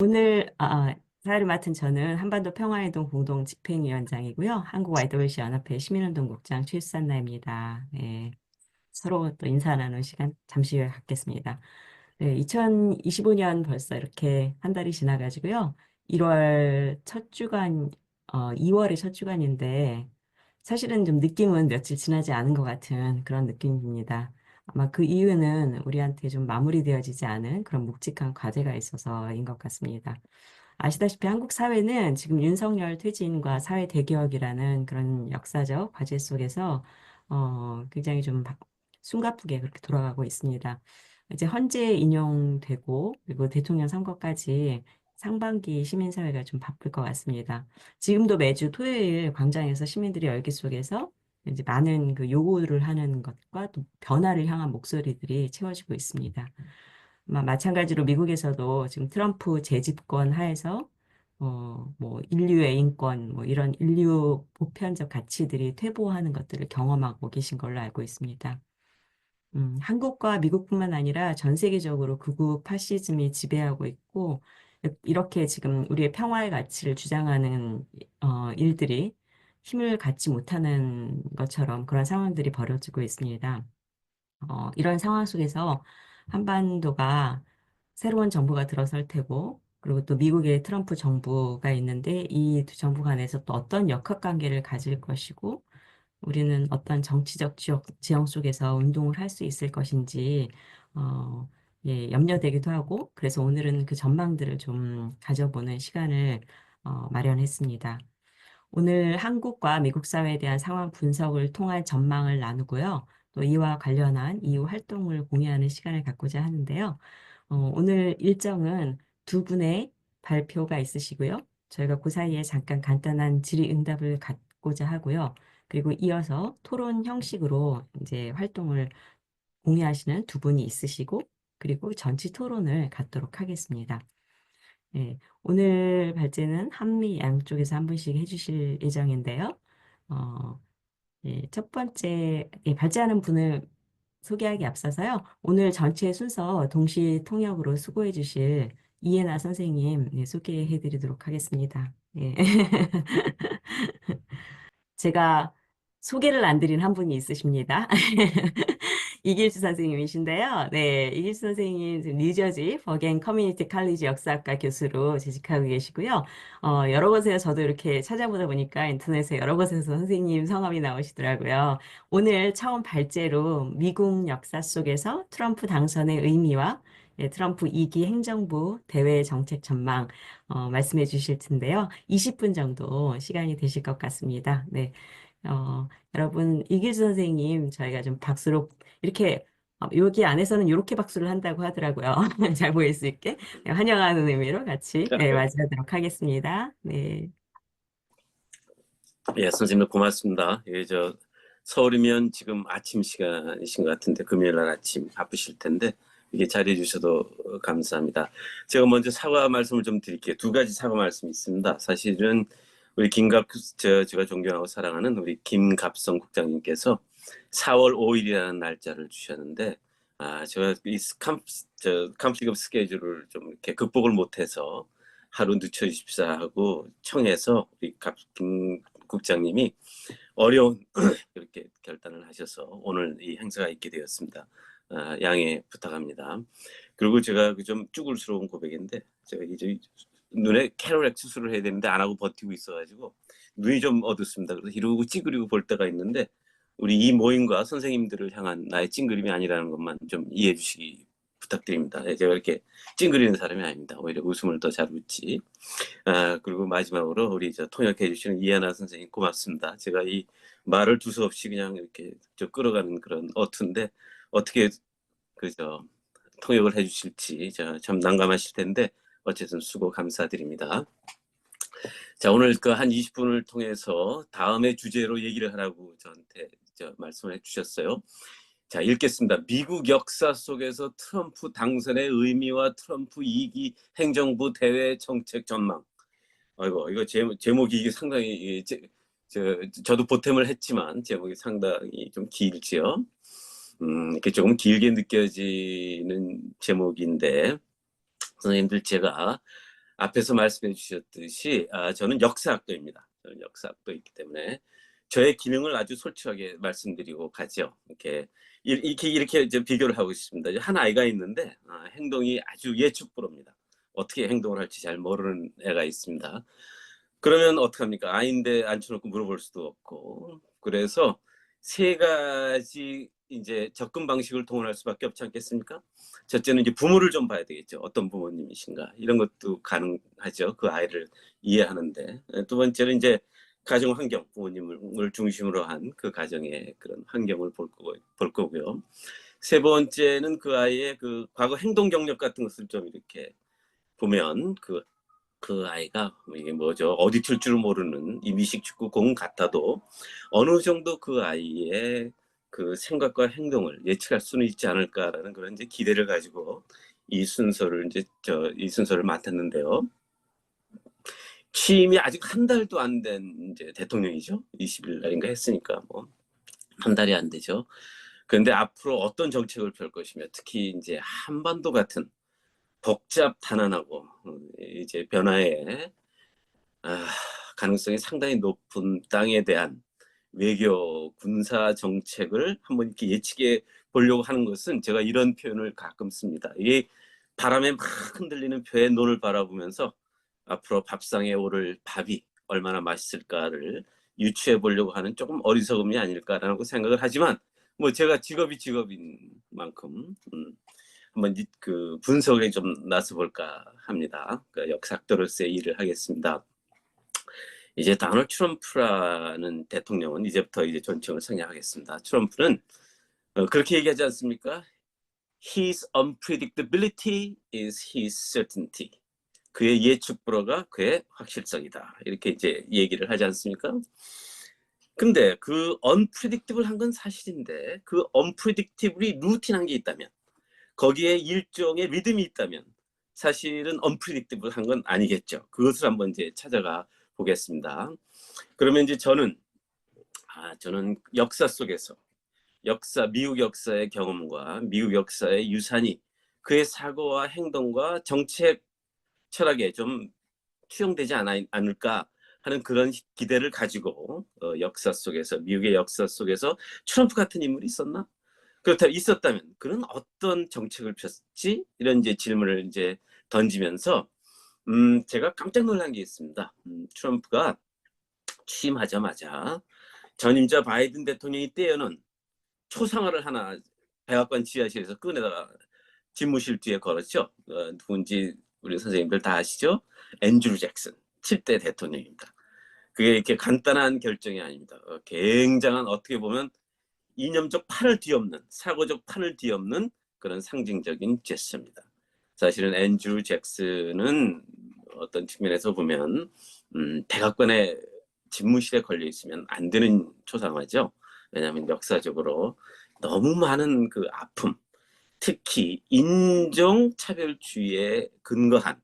오늘 사회를 맡은 저는 한반도 평화행동 공동 집행위원장이고요. 한국IWC 연합회 시민운동국장 최수산나입니다. 네, 서로 또 인사 나누는 시간 잠시 후에 갖겠습니다. 네, 2025년 벌써 이렇게 한 달이 지나가지고요. 1월 첫 주간, 2월의 첫 주간인데 사실은 좀 느낌은 며칠 지나지 않은 것 같은 그런 느낌입니다. 아마 그 이유는 우리한테 좀 마무리되어지지 않은 그런 묵직한 과제가 있어서인 것 같습니다. 아시다시피 한국 사회는 지금 윤석열 퇴진과 사회 대개혁이라는 그런 역사적 과제 속에서 굉장히 좀 숨가쁘게 그렇게 돌아가고 있습니다. 이제 헌재 인용되고 그리고 대통령 선거까지 상반기 시민사회가 좀 바쁠 것 같습니다. 지금도 매주 토요일 광장에서 시민들이 열기 속에서 이제 많은 그 요구를 하는 것과 또 변화를 향한 목소리들이 채워지고 있습니다. 마찬가지로 미국에서도 지금 트럼프 재집권 하에서 뭐 인류의 인권 뭐 이런 인류 보편적 가치들이 퇴보하는 것들을 경험하고 계신 걸로 알고 있습니다. 한국과 미국뿐만 아니라 전 세계적으로 극우 파시즘이 지배하고 있고 이렇게 지금 우리의 평화의 가치를 주장하는 일들이 힘을 갖지 못하는 것처럼 그런 상황들이 벌어지고 있습니다. 이런 상황 속에서 한반도가 새로운 정부가 들어설 테고, 그리고 또 미국의 트럼프 정부가 있는데 이 두 정부 간에서 또 어떤 역학관계를 가질 것이고, 우리는 어떤 정치적 지형 속에서 운동을 할 수 있을 것인지, 어, 예, 염려되기도 하고, 그래서 오늘은 그 전망들을 좀 가져보는 시간을 마련했습니다. 오늘 한국과 미국 사회에 대한 상황 분석을 통한 전망을 나누고요. 또 이와 관련한 이후 활동을 공유하는 시간을 갖고자 하는데요. 오늘 일정은 두 분의 발표가 있으시고요. 저희가 그 사이에 잠깐 간단한 질의응답을 갖고자 하고요. 그리고 이어서 토론 형식으로 이제 활동을 공유하시는 두 분이 있으시고, 그리고 전체 토론을 갖도록 하겠습니다. 예, 오늘 발제는 한미 양쪽에서 한 분씩 해주실 예정인데요. 어, 예, 첫 번째 발제하는 분을 소개하기 앞서서요. 오늘 전체 순서 동시 통역으로 수고해 주실 이해나 선생님 소개해 드리도록 하겠습니다. 예. 제가 소개를 안 드린 한 분이 있으십니다. 이길수 선생님이신데요. 네, 이길수 선생님 지금 뉴저지 버겐 커뮤니티 칼리지 역사학과 교수로 재직하고 계시고요. 여러 곳에서 저도 이렇게 찾아보다 보니까 인터넷에 여러 곳에서 선생님 성함이 나오시더라고요. 오늘 처음 발제로 미국 역사 속에서 트럼프 당선의 의미와 트럼프 2기 행정부 대외 정책 전망 말씀해 주실 텐데요. 20분 정도 시간이 되실 것 같습니다. 네. 여러분, 이길수 선생님, 저희가 좀 박수로, 이렇게, 여기 안에서는 이렇게 박수를 한다고 하더라고요. 잘 보일 수 있게. 네, 환영하는 의미로 같이, 네, 맞이하도록 하겠습니다. 네. 예, 선생님 고맙습니다. 예, 서울이면 지금 아침 시간이신 것 같은데 금요일 날 아침 바쁘실 텐데 이게 자리해 주셔도 감사합니다. 제가 먼저 사과 말씀을 좀 드릴게요. 두 가지 사과 말씀이 있습니다. 사실은 우리 제가 존경하고 사랑하는 우리 김갑성 국장님께서 4월 5일이라는 날짜를 주셨는데 제가 이 컴플릭 오브 스케줄을 좀 이렇게 극복을 못해서 하루 늦춰주십사 하고 청해서 우리 김 국장님이 어려운 이렇게 결단을 하셔서 오늘 이 행사가 있게 되었습니다. 양해 부탁합니다. 그리고 제가 좀 쭈글스러운 고백인데 제가 이제 눈에 캐로렉 수술을 해야 되는데 안 하고 버티고 있어가지고 눈이 좀 어둡습니다. 그래서 이러고 찌그리고 볼 때가 있는데 우리 이 모임과 선생님들을 향한 나의 찡그림이 아니라는 것만 좀 이해해 주시기 부탁드립니다. 제가 이렇게 찡그리는 사람이 아닙니다. 오히려 웃음을 더 잘 웃지. 그리고 마지막으로 우리 통역해 주시는 이하나 선생님 고맙습니다. 제가 이 말을 두서없이 그냥 이렇게 끌어가는 그런 어투인데 어떻게 통역을 해 주실지 참 난감하실 텐데 어쨌든 수고 감사드립니다. 자, 오늘 한 20분을 통해서 다음의 주제로 얘기를 하라고 저한테 말씀을 해주셨어요. 자, 읽겠습니다. 미국 역사 속에서 트럼프 당선의 의미와 트럼프 2기 행정부 대외 정책 전망. 아이고, 이거 제목이 이게 상당히 저도 보탬을 했지만 제목이 상당히 좀 길지요. 이렇게 조금 길게 느껴지는 제목인데 선생님들 제가 앞에서 말씀해 주셨듯이 저는 역사학도입니다. 저는 역사학도이기 때문에 저의 기능을 아주 솔직하게 말씀드리고 가죠. 이렇게 이제 비교를 하고 있습니다. 한 아이가 있는데 행동이 아주 예측불허입니다. 어떻게 행동을 할지 잘 모르는 애가 있습니다. 그러면 어떡합니까? 아이인데 앉혀놓고 물어볼 수도 없고. 그래서 세 가지 이제 접근 방식을 동원할 수밖에 없지 않겠습니까? 첫째는 이제 부모를 좀 봐야 되겠죠. 어떤 부모님이신가. 이런 것도 가능하죠. 그 아이를 이해하는데. 두 번째는 이제 가정 환경, 부모님을 중심으로 한 그 가정의 그런 환경을 볼 거고요. 세 번째는 그 아이의 그 과거 행동 경력 같은 것을 좀 이렇게 보면 그 아이가 이게 뭐죠? 어디 튈 줄 모르는 이 미식축구 공 같아도 어느 정도 그 아이의 그 생각과 행동을 예측할 수는 있지 않을까라는 그런 이제 기대를 가지고 이 순서를 맡았는데요. 취임이 아직 한 달도 안 된 이제 대통령이죠. 20일 날인가 했으니까 뭐 한 달이 안 되죠. 그런데 앞으로 어떤 정책을 펼 것이며 특히 이제 한반도 같은 복잡 단안하고 이제 변화에 아, 가능성이 상당히 높은 땅에 대한 외교 군사 정책을 한번 이렇게 예측해 보려고 하는 것은 제가 이런 표현을 가끔 씁니다. 이게 바람에 막 흔들리는 표의 논을 바라보면서 앞으로 밥상에 오를 밥이 얼마나 맛있을까를 유추해 보려고 하는 조금 어리석음이 아닐까라고 생각을 하지만 뭐 제가 직업인 만큼 한번 그 분석에 좀 나서 볼까 합니다. 그 역사학도로서의 일을 하겠습니다. 이제 다널드 트럼프라는 대통령은 이제부터 이제 존칭을 생략하겠습니다. 트럼프는 그렇게 얘기하지 않습니까? His unpredictability is his certainty. 그의 예측 불허가 그의 확실성이다. 이렇게 이제 얘기를 하지 않습니까? 근데 그 unpredictable한 건 사실인데 그 unpredictably 루틴한 게 있다면 거기에 일종의 리듬이 있다면 사실은 unpredictable한 건 아니겠죠. 그것을 한번 이제 찾아가 보겠습니다. 그러면 이제 저는 역사 속에서 미국 역사의 경험과 미국 역사의 유산이 그의 사고와 행동과 정책 철학에 좀 투영되지 않을까 하는 그런 기대를 가지고 역사 속에서 미국의 역사 속에서 트럼프 같은 인물이 있었나? 그렇다면 있었다면 그는 어떤 정책을 폈지? 이런 이제 질문을 이제 던지면서 제가 깜짝 놀란 게 있습니다. 트럼프가 취임하자마자 전임자 바이든 대통령이 떼어놓은 초상화를 하나 백악관 지하실에서 꺼내다가 집무실 뒤에 걸었죠. 누군지 우리 선생님들 다 아시죠? 앤드류 잭슨 7대 대통령입니다. 그게 이렇게 간단한 결정이 아닙니다. 굉장한 어떻게 보면 이념적 판을 뒤엎는 사고적 판을 뒤엎는 그런 상징적인 제스처입니다. 사실은 앤드류 잭슨은 어떤 측면에서 보면 백악관의 집무실에 걸려 있으면 안 되는 초상화죠. 왜냐하면 역사적으로 너무 많은 그 아픔, 특히 인종차별주의에 근거한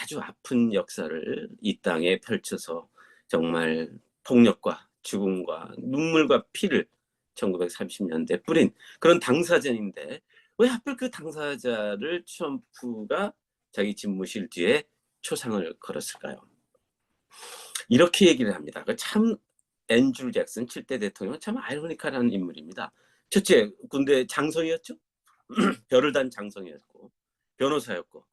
아주 아픈 역사를 이 땅에 펼쳐서 정말 폭력과 죽음과 눈물과 피를 1930년대 뿌린 그런 당사자인데 왜 하필 그 당사자를 트럼프가 자기 집무실 뒤에 초상을 걸었을까요? 이렇게 얘기를 합니다. 참 앤드류 잭슨 7대 대통령은 참 아이러니컬한 인물입니다. 첫째, 군대 장성이었죠. 별을 단 장성이었고 변호사였고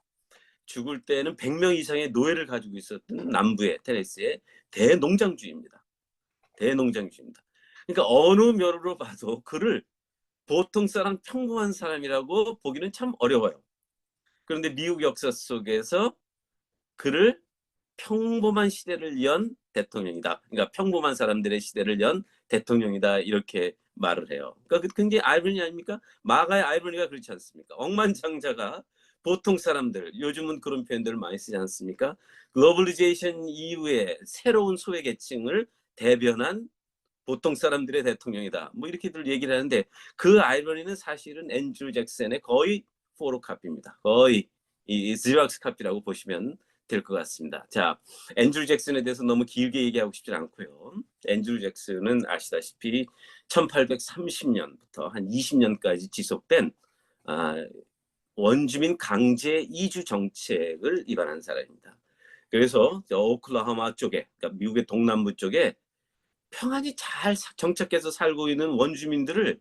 죽을 때는 100명 이상의 노예를 가지고 있었던 남부의 테네시의 대농장주입니다. 대농장주입니다. 그러니까 어느 면으로 봐도 그를 보통 사람 평범한 사람이라고 보기는 참 어려워요. 그런데 미국 역사 속에서 그를 평범한 시대를 연 대통령이다. 그러니까 평범한 사람들의 시대를 연 대통령이다. 이렇게 말을 해요. 그러니까 굉장히 아이러니 아닙니까? 마가의 아이러니가 그렇지 않습니까? 억만장자가 보통 사람들, 요즘은 그런 표현들을 많이 쓰지 않습니까? 글로벌리제이션 이후에 새로운 소외계층을 대변한 보통 사람들의 대통령이다. 뭐 이렇게들 얘기를 하는데 그 아이러니는 사실은 앤드류 잭슨의 거의 포로카피입니다. 거의 이 지락스 카피라고 보시면 될 것 같습니다. 자, 앤드류 잭슨에 대해서 너무 길게 얘기하고 싶지 않고요. 앤드류 잭슨은 아시다시피 1830년부터 한 20년까지 지속된 원주민 강제 이주 정책을 위반한 사람입니다. 그래서 오클라호마 쪽에, 그러니까 미국의 동남부 쪽에 평안히 잘 정착해서 살고 있는 원주민들을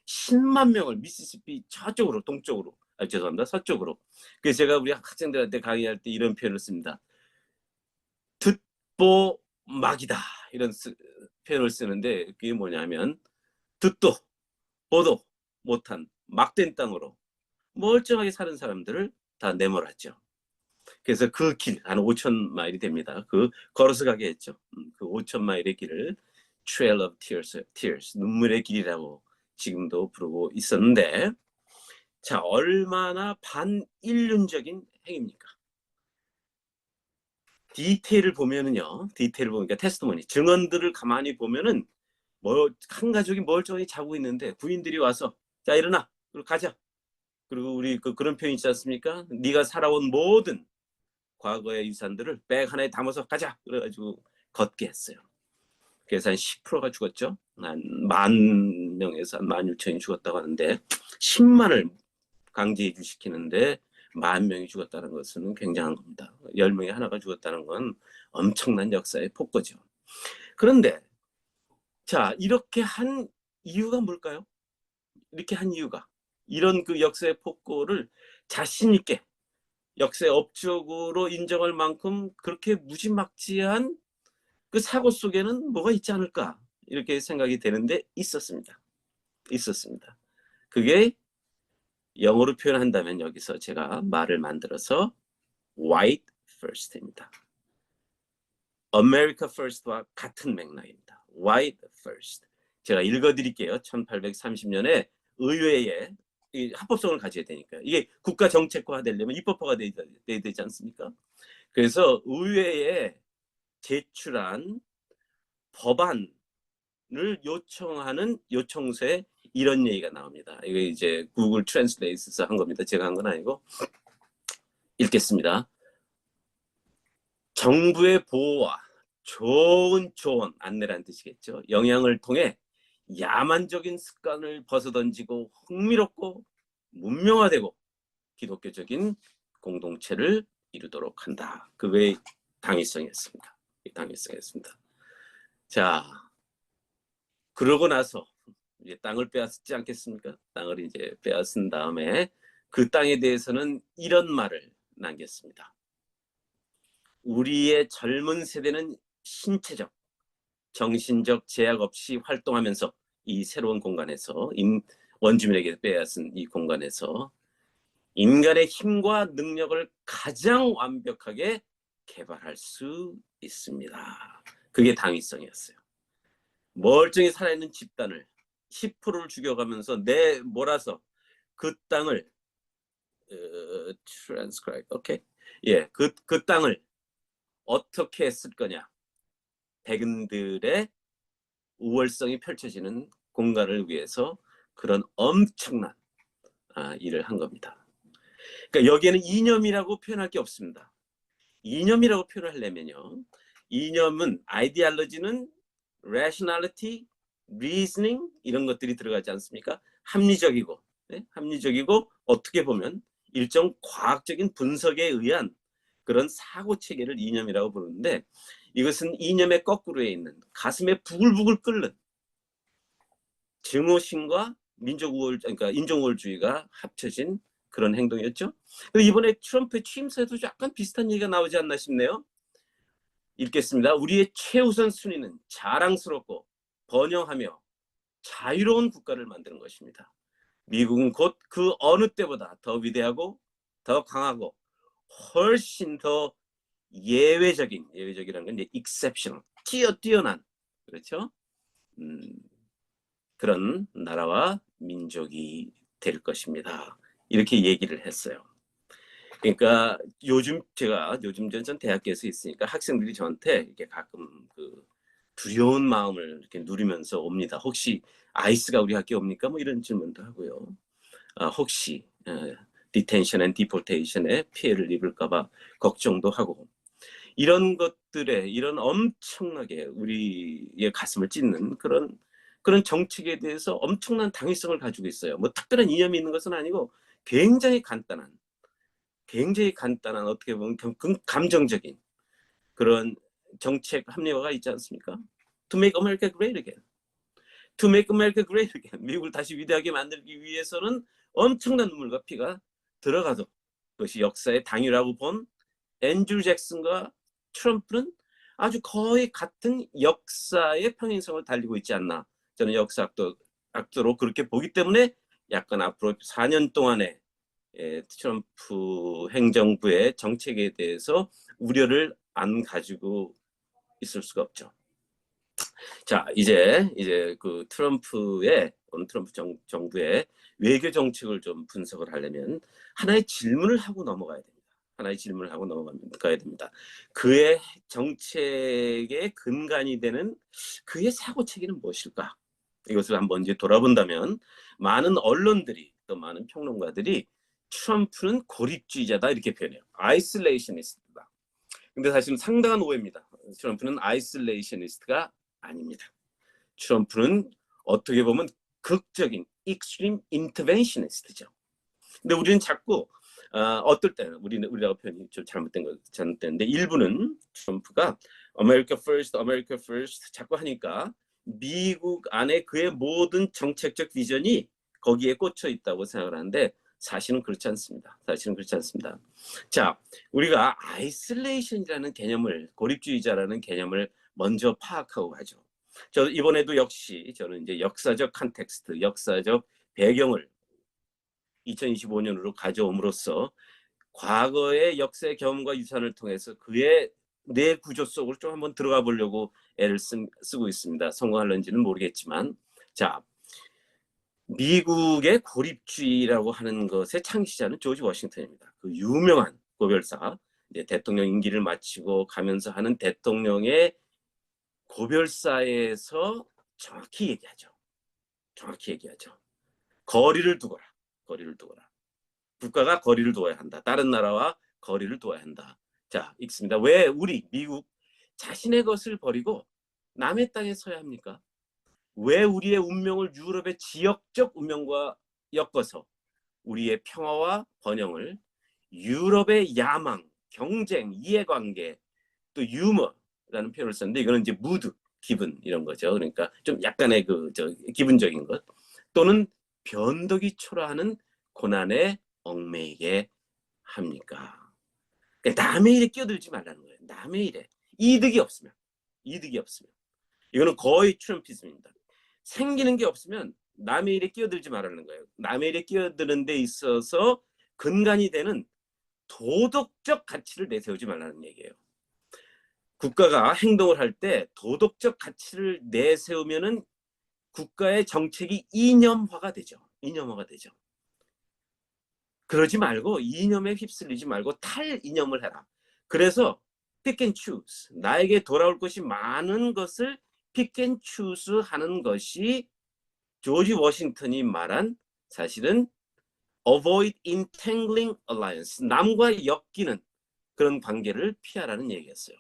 10만 명을 미시시피 저쪽으로, 동쪽으로, 죄송합니다, 서쪽으로. 그래서 제가 우리 학생들한테 강의할 때 이런 표현을 씁니다. 듣보막이다, 이런 표현을 쓰는데, 그게 뭐냐면 듣도 보도 못한 막된 땅으로 멀쩡하게 사는 사람들을 다 내몰았죠. 그래서 그 길, 한 5천 마일이 됩니다. 그 걸어서 가게 했죠. 그 5천 마일의 길을 Trail of Tears, 눈물의 길이라고 지금도 부르고 있었는데, 자, 얼마나 반인륜적인 행위입니까? 디테일을 보면은요, 디테일을 보니까 테스트모니, 증언들을 가만히 보면은 뭐 한 가족이 멀쩡히 자고 있는데 부인들이 와서 자 일어나, 그리고 가자. 그리고 우리 그런 표현 있지 않습니까? 네가 살아온 모든 과거의 유산들을 백 하나에 담아서 가자. 그래가지고 걷게 했어요. 그래서 한 10%가 죽었죠. 한 10,000명에서 한 16,000이 죽었다고 하는데 10만을 강제 이주시키는데 10,000명이 죽었다는 것은 굉장한 겁니다. 10명에 하나가 죽었다는 건 엄청난 역사의 폭거죠. 그런데 자, 이렇게 한 이유가 뭘까요? 이렇게 한 이유가, 이런 그 역사의 폭거를 자신 있게 역사의 업적으로 인정할 만큼 그렇게 무지막지한 그 사고 속에는 뭐가 있지 않을까, 이렇게 생각이 되는데 있었습니다. 있었습니다. 그게 영어로 표현한다면 여기서 제가 말을 만들어서 White First입니다. America First와 같은 맥락입니다. White First. 제가 읽어드릴게요. 1830년에 의회에 합법성을 가져야 되니까. 이게 국가 정책화 되려면 입법화가 돼야 되지 않습니까? 그래서 의회에 제출한 법안을 요청하는 요청서에 이런 얘기가 나옵니다. 이거 이제 구글 트랜슬레이트에서 한 겁니다. 제가 한 건 아니고. 읽겠습니다. 정부의 보호와 좋은 조언, 안내라는 뜻이겠죠. 영향을 통해 야만적인 습관을 벗어던지고 흥미롭고 문명화되고 기독교적인 공동체를 이루도록 한다. 그게 당위성이었습니다. 당위성이었습니다. 자, 그러고 나서 이제 땅을 빼앗지 않겠습니까? 땅을 이제 빼앗은 다음에 그 땅에 대해서는 이런 말을 남겼습니다. 우리의 젊은 세대는 신체적, 정신적 제약 없이 활동하면서 이 새로운 공간에서, 원주민에게 빼앗은 이 공간에서 인간의 힘과 능력을 가장 완벽하게 개발할 수 있습니다. 그게 당위성이었어요. 멀쩡히 살아있는 집단을 10%를 죽여가면서 몰아서 그 땅을 오케이, 예, 그 땅을 어떻게 했을 거냐. 백인들의 우월성이 펼쳐지는 공간을 위해서 그런 엄청난 일을 한 겁니다. 그러니까 여기에는 이념이라고 표현할 게 없습니다. 이념이라고 표현을 하려면요, 이념은, 아이디올로지는 rationality, reasoning 이런 것들이 들어가지 않습니까? 합리적이고, 네? 합리적이고 어떻게 보면 일정 과학적인 분석에 의한 그런 사고 체계를 이념이라고 부르는데, 이것은 이념의 거꾸로에 있는 가슴에 부글부글 끓는 증오심과 그러니까 인종우월주의가 합쳐진 그런 행동이었죠. 이번에 트럼프의 취임사에도 약간 비슷한 얘기가 나오지 않나 싶네요. 읽겠습니다. 우리의 최우선 순위는 자랑스럽고 번영하며 자유로운 국가를 만드는 것입니다. 미국은 곧 그 어느 때보다 더 위대하고 더 강하고 훨씬 더 예외적이라는 건 이제 exceptional, 뛰어난, 그렇죠? 그런 나라와 민족이 될 것입니다. 이렇게 얘기를 했어요. 그러니까 제가 전 대학교에서 있으니까 학생들이 저한테 이렇게 가끔 그 두려운 마음을 이렇게 누리면서 옵니다. 혹시 아이스가 우리 학교 옵니까? 뭐 이런 질문도 하고요. 혹시 디텐션 앤 디포테이션에 피해를 입을까봐 걱정도 하고, 이런 것들에, 이런 엄청나게 우리의 가슴을 찢는 그런 정책에 대해서 엄청난 당위성을 가지고 있어요. 뭐 특별한 이념이 있는 것은 아니고 굉장히 간단한, 어떻게 보면 감정적인 그런 정책 합리화가 있지 않습니까? To make America great again. To make America great again. 미국을 다시 위대하게 만들기 위해서는 엄청난 눈물과 피가 들어가도 그것이 역사의 당위라고 본 앤드류 잭슨과 트럼프는 아주 거의 같은 역사의 평행성을 달리고 있지 않나. 저는 역사학도로 그렇게 보기 때문에 약간 앞으로 4년 동안의 트럼프 행정부의 정책에 대해서 우려를 안 가지고 있을 수가 없죠. 자, 이제 그 트럼프 정부의 외교 정책을 좀 분석을 하려면 하나의 질문을 하고 넘어가야 됩니다. 하나의 질문을 하고 넘어가야 됩니다. 그의 정책의 근간이 되는 그의 사고 체계는 무엇일까? 이것을 한번 이제 돌아본다면 많은 언론들이 또 많은 평론가들이 트럼프는 고립주의자다 이렇게 표현해요. 아이솔레이셔니스트다. 근데 사실은 상당한 오해입니다. 트럼프는 아이솔레이셔니스트가 아닙니다. 트럼프는 어떻게 보면 극적인 extreme interventionist죠. 근데 우리는 자꾸 어떨 때는 우리나라 표현이 좀 잘못된데 일부는 트럼프가 America first, America first 자꾸 하니까 미국 안에 그의 모든 정책적 비전이 거기에 꽂혀 있다고 생각을 하는데 사실은 그렇지 않습니다. 자, 우리가 아이솔레이션이라는 개념을 고립주의자라는 개념을 먼저 파악하고 가죠. 저 이번에도 역시 저는 이제 역사적 컨텍스트, 역사적 배경을 2025년으로 가져옴으로써 과거의 역사의 경험과 유산을 통해서 그의 뇌 구조 속으로 좀 한번 들어가 보려고 애를 쓰고 있습니다. 성공할런지는 모르겠지만, 자, 미국의 고립주의라고 하는 것의 창시자는 조지 워싱턴입니다. 그 유명한 고별사, 이제 대통령 임기를 마치고 가면서 하는 대통령의 고별사에서 정확히 얘기하죠. 거리를 두거라. 국가가 거리를 두어야 한다. 다른 나라와 거리를 두어야 한다. 자, 읽습니다. 왜 우리 미국 자신의 것을 버리고 남의 땅에 서야 합니까? 왜 우리의 운명을 유럽의 지역적 운명과 엮어서 우리의 평화와 번영을 유럽의 야망, 경쟁, 이해관계, 또 유머라는 표현을 썼는데 이거는 이제 무드, 기분 이런 거죠. 그러니까 좀 약간의 기분적인 것 또는 변덕이 초라하는 고난에 얽매이게 합니까? 그러니까 남의 일에 끼어들지 말라는 거예요. 남의 일에 이득이 없으면 이거는 거의 트럼피즘입니다. 생기는 게 없으면 남의 일에 끼어들지 말라는 거예요. 남의 일에 끼어드는 데 있어서 근간이 되는 도덕적 가치를 내세우지 말라는 얘기예요. 국가가 행동을 할 때 도덕적 가치를 내세우면은 국가의 정책이 이념화가 되죠. 그러지 말고 이념에 휩쓸리지 말고 탈이념을 해라. 그래서 pick and choose. 나에게 돌아올 것이 많은 것을 pick and choose 하는 것이 조지 워싱턴이 말한 사실은 avoid entangling alliance. 남과 엮이는 그런 관계를 피하라는 얘기였어요.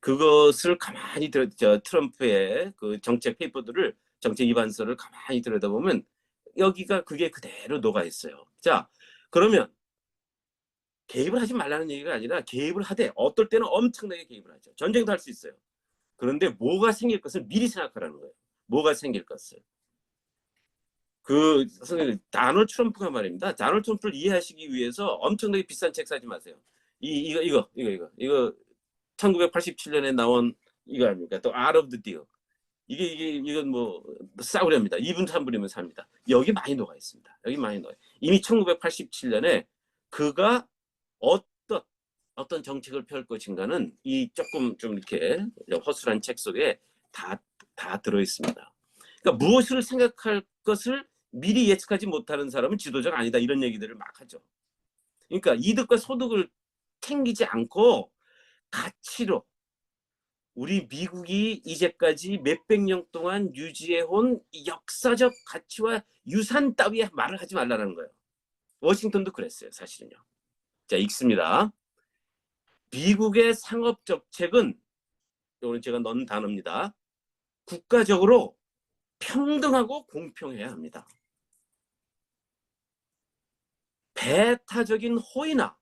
그것을 가만히 트럼프의 그 정책 페이퍼들을 정책 위반서를 가만히 들여다보면 그게 그대로 녹아 있어요. 자, 그러면 개입을 하지 말라는 얘기가 아니라 개입을 하되 어떨 때는 엄청나게 개입을 하죠. 전쟁도 할 수 있어요. 그런데 뭐가 생길 것을 미리 생각하라는 거예요. 뭐가 생길 것을. 다널드 트럼프가 말입니다. 다널드 트럼프를 이해하시기 위해서 엄청나게 비싼 책 사지 마세요. 이거 1987년에 나온 이거 아닙니까? 또 Out of the Deal. 이건 뭐 싸구려입니다. 2분 3분이면 삽니다. 여기 많이 녹아 있습니다. 이미 1987년에 그가 어떤 정책을 펼 것인가는 이 조금 좀 이렇게 허술한 책 속에 다 들어 있습니다. 그러니까 무엇을 생각할 것을 미리 예측하지 못하는 사람은 지도자가 아니다 이런 얘기들을 막 하죠. 그러니까 이득과 소득을 챙기지 않고 가치로 우리 미국이 이제까지 몇백 년 동안 유지해온 역사적 가치와 유산 따위의 말을 하지 말라는 거예요. 워싱턴도 그랬어요. 사실은요. 자, 읽습니다. 미국의 상업 정책은 오늘 제가 넣은 단어입니다. 국가적으로 평등하고 공평해야 합니다. 배타적인 호의나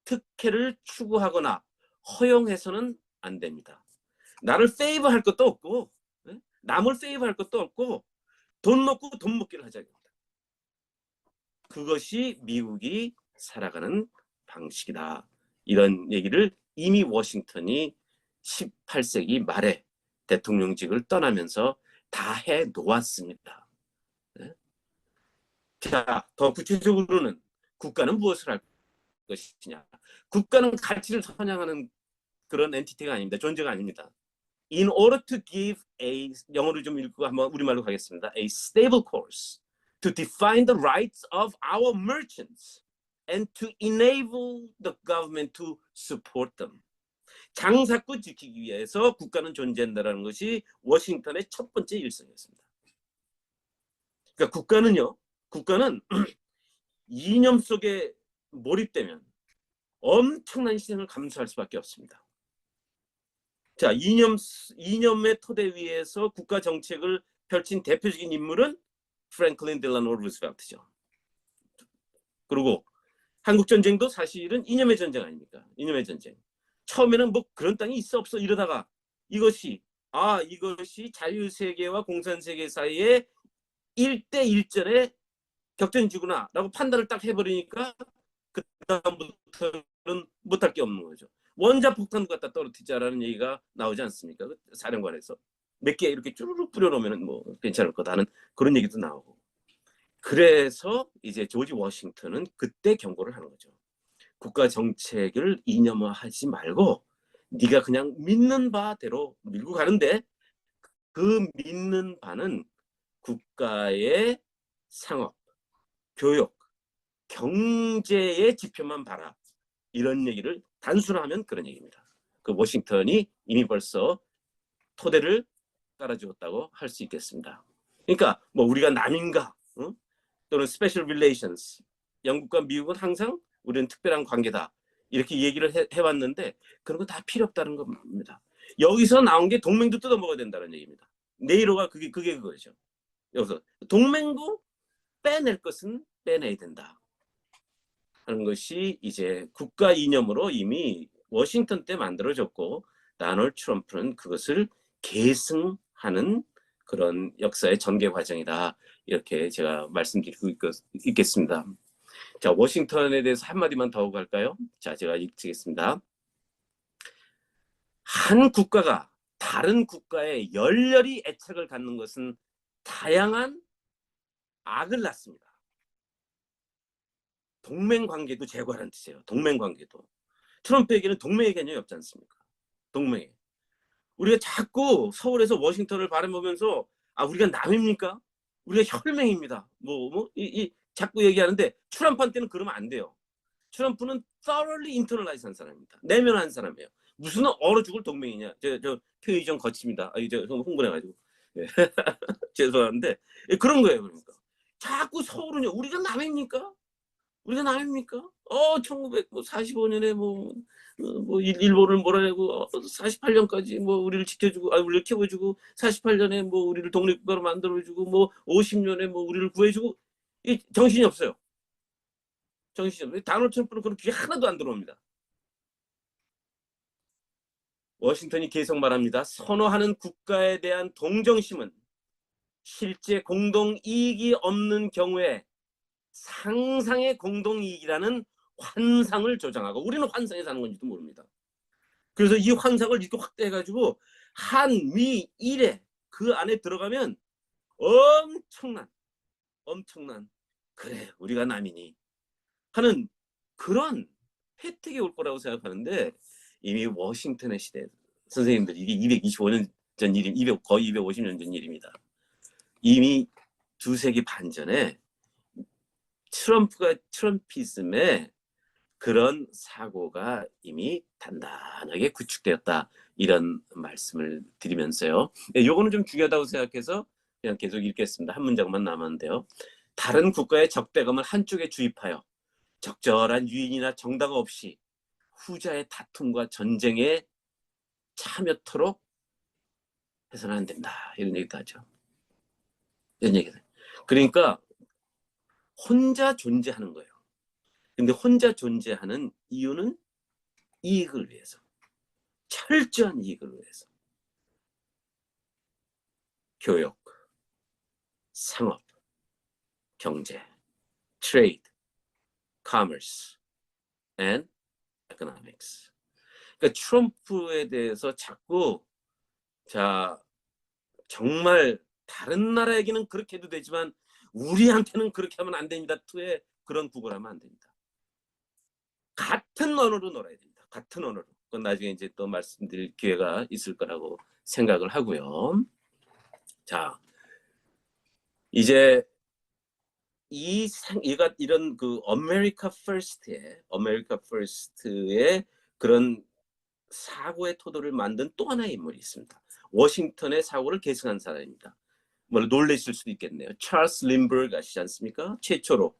특혜를 추구하거나 허용해서는 안 됩니다. 나를 페이버할 것도 없고, 남을 페이버할 것도 없고, 돈 놓고 돈 먹기를 하자는 겁니다. 그것이 미국이 살아가는 방식이다. 이런 얘기를 이미 워싱턴이 18세기 말에 대통령직을 떠나면서 다 해 놓았습니다. 자, 더 구체적으로는 국가는 무엇을 할 것이냐. 국가는 가치를 선양하는 그런 엔티티가 아닙니다. 존재가 아닙니다. In order to give a, 영어로 좀 읽고 한번 우리말로 가겠습니다. A stable course to define the rights of our merchants and to enable the government to support them. 장사꾼 지키기 위해서 국가는 존재한다는 것이 워싱턴의 첫 번째 일성이었습니다. 그러니까 국가는 이념 속에 몰입되면 엄청난 희생을 감수할 수밖에 없습니다. 자, 이념의 토대 위에서 국가 정책을 펼친 대표적인 인물은 프랭클린 델라노 루스벨트죠. 그리고 한국 전쟁도 사실은 이념의 전쟁 아닙니까? 이념의 전쟁. 처음에는 뭐 그런 땅이 있어 없어 이러다가 이것이 자유세계와 공산세계 사이에 1대1전의 격전지구나라고 판단을 딱 해버리니까 그 다음부터는 못할 게 없는 거죠. 원자폭탄 갖다 떨어뜨리자라는 얘기가 나오지 않습니까? 사령관에서 몇 개 이렇게 쭈르륵 뿌려놓으면 뭐 괜찮을 거다는 그런 얘기도 나오고. 그래서 이제 조지 워싱턴은 그때 경고를 하는 거죠. 국가 정책을 이념화하지 말고 네가 그냥 믿는 바대로 밀고 가는데 그 믿는 바는 국가의 상업, 교육, 경제의 지표만 봐라. 이런 얘기를 단순화하면 그런 얘기입니다. 그 워싱턴이 이미 벌써 토대를 깔아주었다고 할 수 있겠습니다. 그러니까 뭐 우리가 남인가 또는 special relations, 영국과 미국은 항상 우리는 특별한 관계다 이렇게 얘기를 해왔는데 그런 거 다 필요 없다는 겁니다. 여기서 나온 게 동맹도 뜯어먹어야 된다는 얘기입니다. 네이로가 그게 그거죠. 여기서 동맹도 빼낼 것은 빼내야 된다 하는 것이 이제 국가 이념으로 이미 워싱턴 때 만들어졌고 다널드 트럼프는 그것을 계승하는 그런 역사의 전개 과정이다. 이렇게 제가 말씀드리고 있겠습니다. 자, 워싱턴에 대해서 한마디만 더 할까요? 자, 제가 읽겠습니다. 한 국가가 다른 국가에 열렬히 애착을 갖는 것은 다양한 악을 낳습니다. 동맹관계도 제거하라는 뜻이에요. 동맹관계도. 트럼프에게는 동맹의 개념이 없지 않습니까? 동맹. 우리가 자꾸 서울에서 워싱턴을 바라보면서 우리가 남입니까? 우리가 혈맹입니다. 자꾸 얘기하는데 트럼프한테는 그러면 안 돼요. 트럼프는 thoroughly internalized 한 사람입니다. 내면한 사람이에요. 무슨 얼어 죽을 동맹이냐. 저 표현이 좀 거칩니다. 저 흥분해가지고. 네. 죄송한데 그런 거예요. 그러니까 자꾸 서울은요. 우리가 남입니까? 우리가 남입니까? 1945년에 일본을 몰아내고 48년까지 우리를 지켜주고 우리를 키워주고 48년에 우리를 독립국가로 만들어주고 50년에 우리를 구해주고 이 정신이 없어요. 정신이 없어요. 다널드 트럼프는 그런 귀에 하나도 안 들어옵니다. 워싱턴이 계속 말합니다. 선호하는 국가에 대한 동정심은 실제 공동 이익이 없는 경우에 상상의 공동이익이라는 환상을 조장하고 우리는 환상에 사는 건지도 모릅니다. 그래서 이 환상을 이렇게 확대해가지고 한미일에 그 안에 들어가면 엄청난 그래 우리가 남이니 하는 그런 혜택이 올 거라고 생각하는데 이미 워싱턴의 시대 선생님들 이게 225년 전 일이 거의 250년 전 일입니다. 이미 두세기 반 전에 트럼피즘의 그런 사고가 이미 단단하게 구축되었다. 이런 말씀을 드리면서요. 요거는 좀 중요하다고 생각해서 그냥 계속 읽겠습니다. 한 문장만 남았는데요. 다른 국가의 적대감을 한쪽에 주입하여 적절한 유인이나 정당 없이 후자의 다툼과 전쟁에 참여토록 해서는 안 된다. 이런 얘기도 하죠. 이런 얘기들. 그러니까 혼자 존재하는 거예요. 근데 혼자 존재하는 이유는 이익을 위해서, 철저한 이익을 위해서. 교육, 상업, 경제, 트레이드, 커머스, and economics. 그러니까 트럼프에 대해서 자꾸 자 정말 다른 나라 얘기는 그렇게 해도 되지만 우리한테는 그렇게 하면 안 됩니다. 투에 그런 구걸하면 안 됩니다. 같은 언어로 놀아야 됩니다. 같은 언어로. 그건 나중에 이제 또 말씀드릴 기회가 있을 거라고 생각을 하고요. 자, 이제 이런 그 아메리카 퍼스트의 그런 사고의 토도를 만든 또 하나의 인물이 있습니다. 워싱턴의 사고를 계승한 사람입니다. 뭐 놀라실 수도 있겠네요. 찰스 린버그 아시지 않습니까? 최초로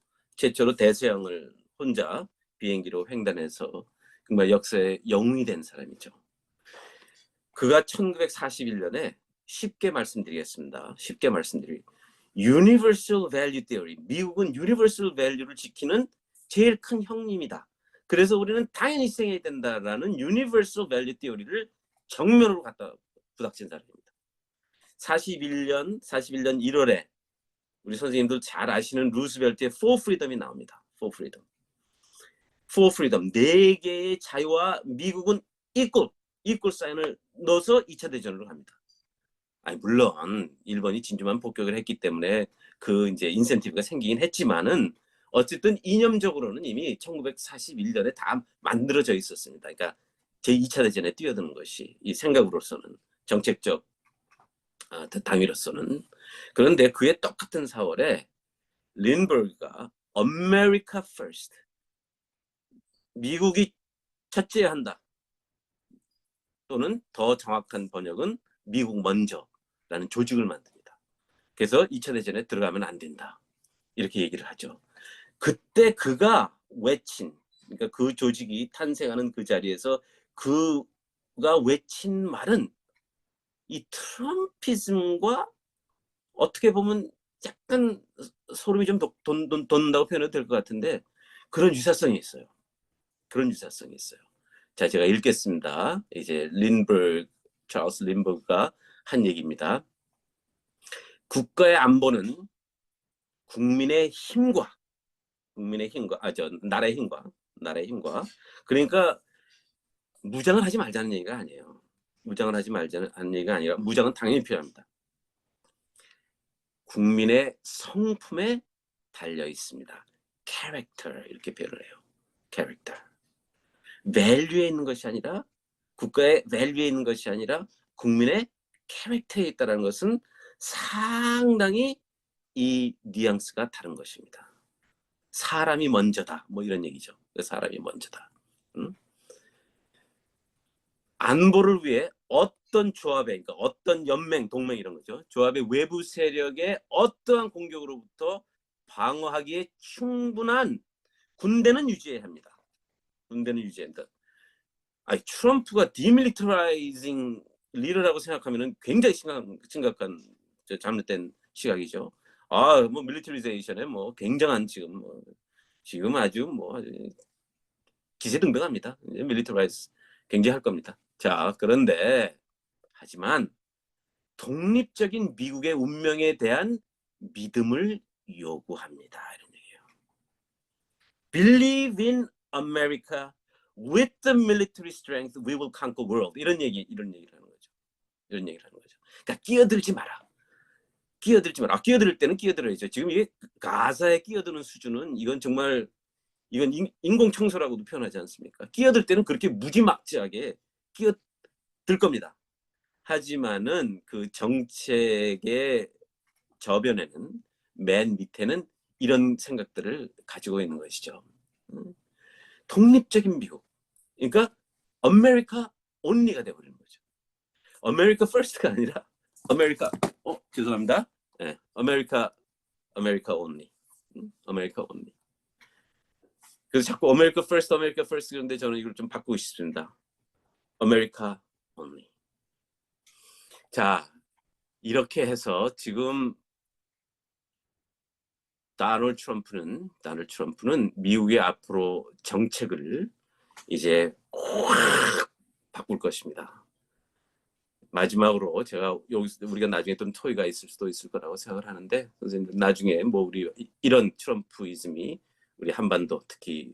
대서양을 혼자 비행기로 횡단해서 정말 역사의 영웅이 된 사람이죠. 그가 1941년에 쉽게 말씀드리겠습니다. Universal Value Theory. 미국은 Universal Value를 지키는 제일 큰 형님이다. 그래서 우리는 당연히 희생해야 된다라는 Universal Value Theory를 정면으로 갖다 부닥친 사람입니다. 41년 1월에 우리 선생님들 잘 아시는 루스벨트의 For Freedom이 나옵니다. For Freedom. 4개의 자유와 미국은 이퀄 사인을 넣어서 2차 대전으로 합니다. 아니 물론 일본이 진주만 폭격을 했기 때문에 그 이제 인센티브가 생기긴 했지만은 어쨌든 이념적으로는 이미 1941년에 다 만들어져 있었습니다. 그러니까 제2차 대전에 뛰어드는 것이 이 생각으로서는 정책적 당위로서는. 그런데 그의 똑같은 4월에 린버그가 America First, 미국이 첫째야 한다, 또는 더 정확한 번역은 미국 먼저라는 조직을 만듭니다. 그래서 2차 대전에 들어가면 안 된다, 이렇게 얘기를 하죠. 그때 그가 외친, 그러니까 그 조직이 탄생하는 그 자리에서 그가 외친 말은 이 트럼피즘과 어떻게 보면 약간 소름이 좀 돋는다고 표현해도 될 것 같은데 그런 유사성이 있어요. 자, 제가 읽겠습니다. 이제 찰스 린버그가 한 얘기입니다. 국가의 안보는 국민의 힘과 나라의 힘과 그러니까 무장을 하지 말자는 얘기가 아니에요. 무장은 당연히 필요합니다. 국민의 성품에 달려 있습니다. 캐릭터, 이렇게 표현을 해요. 캐릭터. 밸류에 있는 것이 아니라, 국가의 밸류에 있는 것이 아니라 국민의 캐릭터에 있다는 것은 상당히 이 뉘앙스가 다른 것입니다. 사람이 먼저다, 뭐 이런 얘기죠. 사람이 먼저다. 안보를 위해 어떤 조합에, 그러니까 어떤 연맹, 동맹 이런 거죠. 조합의 외부 세력의 어떠한 공격으로부터 방어하기에 충분한 군대는 유지해야 합니다. 아니, 트럼프가 디밀리터라이징 리더라고 생각하면 굉장히 심각한 잘못된 시각이죠. 뭐 밀리터리제이션에 뭐 굉장한 지금 아주 뭐 기세등등합니다. 밀리터라이즈 굉장히 할 겁니다. 자, 그런데 하지만 독립적인 미국의 운명에 대한 믿음을 요구합니다. 이런 얘기예요. Believe in America. With the military strength, we will conquer world. 이런 얘기를 하는 거죠. 그러니까 끼어들지 마라. 끼어들 때는 끼어들어야죠. 지금 이게 가사에 끼어드는 수준은 이건 정말 인공청소라고도 표현하지 않습니까? 끼어들 때는 그렇게 무지막지하게 끼어들 겁니다. 하지만은 그 정책의 저변에는, 맨 밑에는 이런 생각들을 가지고 있는 것이죠. 독립적인 미국. 그러니까 아메리카 온리가 되어버리는 거죠. 아메리카 퍼스트가 아니라 죄송합니다. 네, 아메리카 온리. 아메리카 온리. 그래서 자꾸 아메리카 퍼스트 그런데 저는 이걸 좀 바꾸고 싶습니다. 아메리카 온리. 자, 이렇게 해서 지금 도널드 트럼프는 미국의 앞으로 정책을 이제 확 바꿀 것입니다. 마지막으로 제가 여기서 우리가 나중에 좀 토의가 있을 수도 있을 거라고 생각을 하는데, 선생님 나중에 뭐 우리 이런 트럼프이즘이 우리 한반도 특히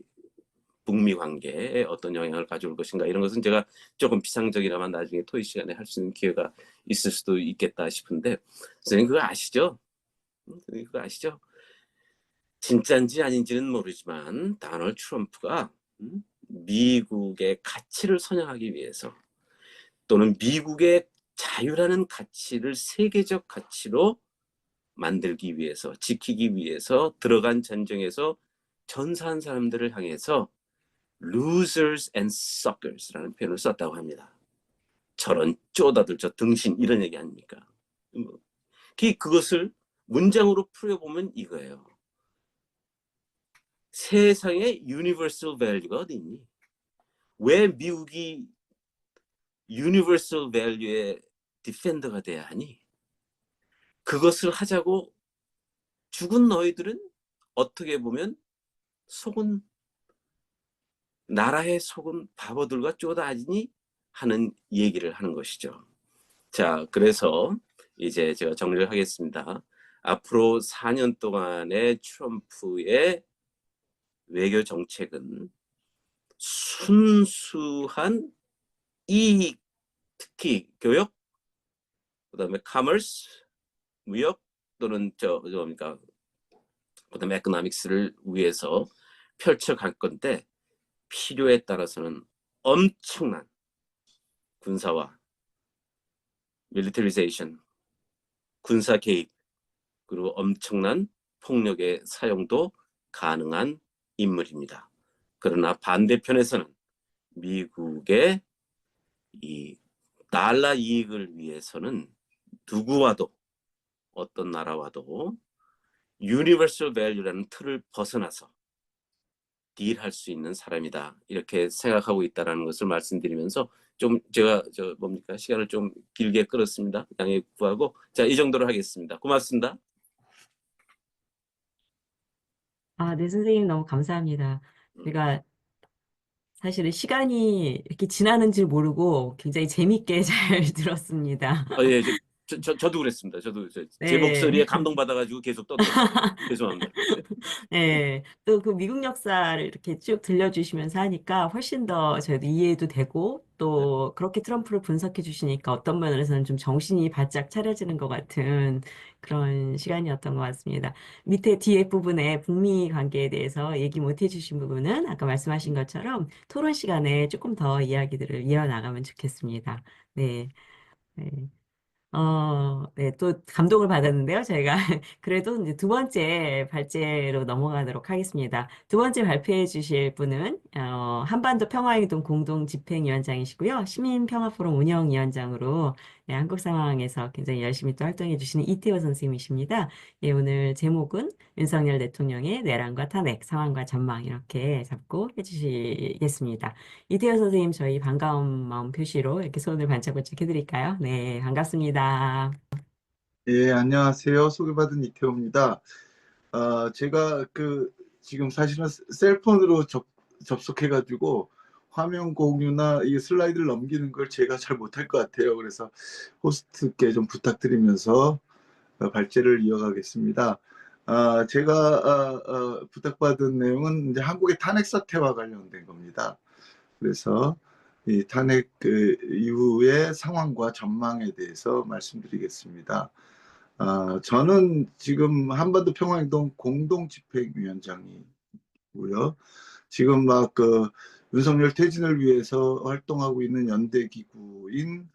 북미 관계에 어떤 영향을 가져올 것인가, 이런 것은 제가 조금 비상적이라면 나중에 토의 시간에 할 수 있는 기회가 있을 수도 있겠다 싶은데, 선생님 그거 아시죠? 선생님 그거 아시죠? 진짜인지 아닌지는 모르지만 도널드 트럼프가 미국의 가치를 선양하기 위해서, 또는 미국의 자유라는 가치를 세계적 가치로 만들기 위해서, 지키기 위해서 들어간 전쟁에서 전사한 사람들을 향해서 losers and suckers라는 표현을 썼다고 합니다. 저런 쪼다들, 저 등신, 이런 얘기 아닙니까? 그것을 문장으로 풀어보면 이거예요. 세상에 universal value가 어디 있니? 왜 미국이 universal value의 디펜더가 돼야 하니? 그것을 하자고 죽은 너희들은 어떻게 보면 속은, 나라에 속은 바보들과 쪼다지니 하는 얘기를 하는 것이죠. 자, 그래서 이제 제가 정리를 하겠습니다. 앞으로 4년 동안의 트럼프의 외교 정책은 순수한 이익, 특히 교역, 그다음에 커머스, 무역, 또는 뭡니까, 그다음에 에코노믹스를 위해서 펼쳐갈 건데, 필요에 따라서는 엄청난 군사화, 밀리터리제이션, 군사 개입, 그리고 엄청난 폭력의 사용도 가능한 인물입니다. 그러나 반대편에서는 미국의 이 달러 이익을 위해서는 누구와도, 어떤 나라와도 유니버설 밸류라는 틀을 벗어나서 딜할 수 있는 사람이다, 이렇게 생각하고 있다는 것을 말씀드리면서, 좀 제가 시간을 좀 길게 끌었습니다. 양해 구하고, 자, 이 정도로 하겠습니다. 고맙습니다. 아, 네, 선생님 너무 감사합니다. 제가 사실은 시간이 이렇게 지나는 줄 모르고 굉장히 재밌게 잘 들었습니다. 예, 저도 그랬습니다. 저도 제 목소리에 네. 감동받아가지고 계속 떠들었습니다. 죄송합니다. 네. 또 그 미국 역사를 이렇게 쭉 들려주시면서 하니까 훨씬 더 저희도 이해도 되고, 네. 또 그렇게 트럼프를 분석해 주시니까 어떤 면에서는 좀 정신이 바짝 차려지는 것 같은 그런 시간이었던 것 같습니다. 밑에 뒤에 부분에 북미 관계에 대해서 얘기 못 해주신 부분은 아까 말씀하신 것처럼 토론 시간에 조금 더 이야기들을 이어나가면 좋겠습니다. 네. 네. 네, 또 감동을 받았는데요, 저희가. 그래도 이제 두 번째 발제로 넘어가도록 하겠습니다. 두 번째 발표해 주실 분은, 한반도 평화행동 공동집행위원장이시고요. 시민평화포럼 운영위원장으로, 네, 한국 상황에서 굉장히 열심히 또 활동해 주시는 이태호 선생님이십니다. 예, 오늘 제목은 윤석열 대통령의 내란과 탄핵, 상황과 전망, 이렇게 잡고 해주시겠습니다. 이태호 선생님, 저희 반가운 마음 표시로 이렇게 손을 반짝반짝 해드릴까요? 네, 반갑습니다. 예, 안녕하세요. 소개받은 이태호입니다. 제가 지금 사실은 셀폰으로 접속해가지고 화면 공유나 이 슬라이드를 넘기는 걸 제가 잘 못할 것 같아요. 그래서 호스트께 좀 부탁드리면서 발제를 이어가겠습니다. 제가 부탁받은 내용은 이제 한국의 탄핵 사태와 관련된 겁니다. 그래서 이 탄핵 이후의 상황과 전망에 대해서 말씀드리겠습니다. 저는 지금 한반도 평화행동 공동집행위원장이고요. 지금 막 윤석열 퇴진을 위해서 활동하고 있는 연대기구인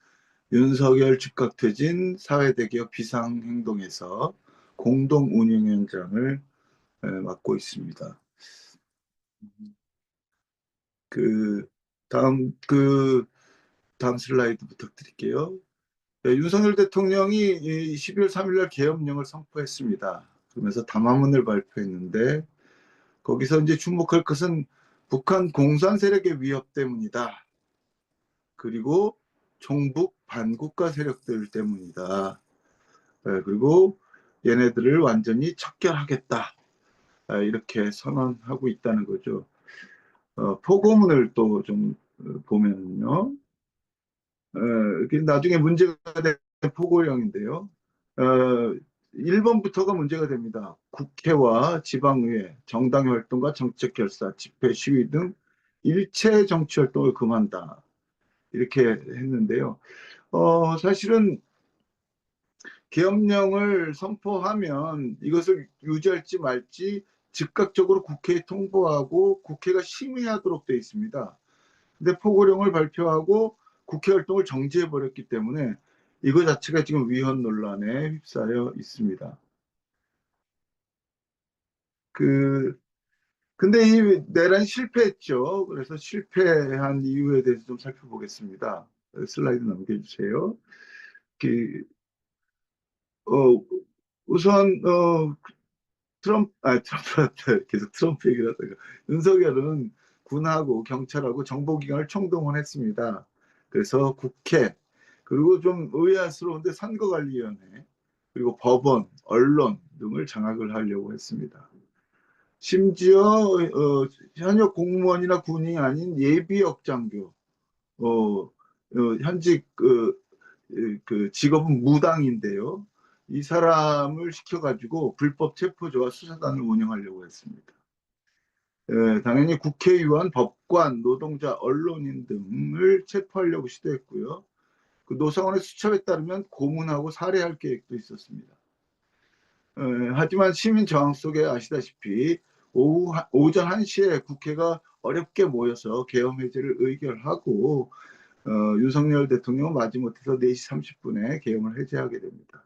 윤석열 즉각퇴진 사회대개혁 비상행동에서 공동운영위원장을 맡고 있습니다. 그 다음 슬라이드 부탁드릴게요. 네, 윤석열 대통령이 12월 3일 날 계엄령을 선포했습니다. 그러면서 담화문을 발표했는데, 거기서 이제 주목할 것은 북한 공산 세력의 위협 때문이다. 그리고 종북 반국가 세력들 때문이다. 그리고 얘네들을 완전히 척결하겠다. 이렇게 선언하고 있다는 거죠. 포고문을 또 좀 보면요. 이게 나중에 문제가 된 포고령인데요. 어, 1번부터가 문제가 됩니다. 국회와 지방의회, 정당의 활동과 정책 결사, 집회, 시위 등 일체 정치 활동을 금한다. 이렇게 했는데요. 사실은 계엄령을 선포하면 이것을 유지할지 말지 즉각적으로 국회에 통보하고 국회가 심의하도록 되어 있습니다. 근데 포고령을 발표하고 국회 활동을 정지해 버렸기 때문에 이거 자체가 지금 위헌 논란에 휩싸여 있습니다. 그 근데 이 내란이 실패했죠. 그래서 실패한 이유에 대해서 좀 살펴보겠습니다. 슬라이드 넘겨주세요. 그, 어, 우선 트럼프한테 계속 트럼프 얘기를 하다가 윤석열은 군하고 경찰하고 정보기관을 총동원했습니다. 그래서 국회 그리고 좀 의아스러운데 선거관리위원회 그리고 법원, 언론 등을 장악을 하려고 했습니다. 심지어 현역 공무원이나 군이 아닌 예비역장교, 현직 그 직업은 무당인데요. 이 사람을 시켜가지고 불법 체포조와 수사단을 운영하려고 했습니다. 당연히 국회의원, 법관, 노동자, 언론인 등을 체포하려고 시도했고요. 그 노사원의 수첩에 따르면 고문하고 살해할 계획도 있었습니다. 하지만 시민 저항 속에 아시다시피 오전 1시에 국회가 어렵게 모여서 계엄 해제를 의결하고 윤석열 대통령은 마지못해서 4시 30분에 계엄을 해제하게 됩니다.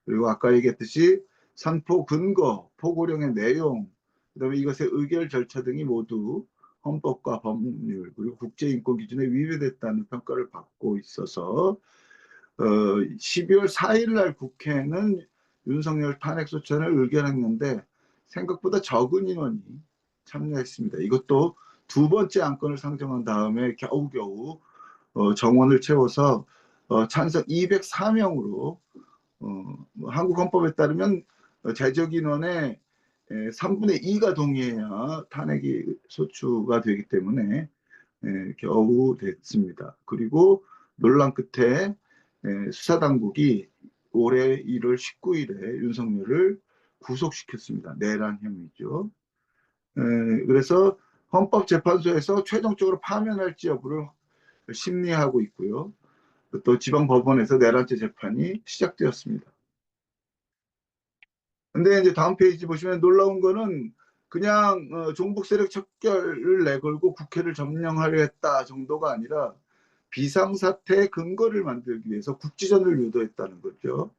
그리고 아까 얘기했듯이 선포 근거, 포고령의 내용, 그다음에 이것의 의결 절차 등이 모두 헌법과 법률 그리고 국제인권 기준에 위배됐다는 평가를 받고 있어서 12월 4일 날 국회는 윤석열 탄핵 소추안을 의결했는데 생각보다 적은 인원이 참여했습니다. 이것도 두 번째 안건을 상정한 다음에 겨우겨우 정원을 채워서 찬성 204명으로 한국 헌법에 따르면 제적 인원의 3분의 2가 동의해야 탄핵이 소추가 되기 때문에 겨우 됐습니다. 그리고 논란 끝에 수사당국이 올해 1월 19일에 윤석열을 구속시켰습니다. 내란 혐의죠. 그래서 헌법재판소에서 최종적으로 파면할지 여부를 심리하고 있고요. 또 지방법원에서 내란죄 재판이 시작되었습니다. 근데 이제 다음 페이지 보시면 놀라운 거는 그냥 종북 세력 척결을 내걸고 국회를 점령하려 했다 정도가 아니라 비상사태의 근거를 만들기 위해서 국지전을 유도했다는 거죠.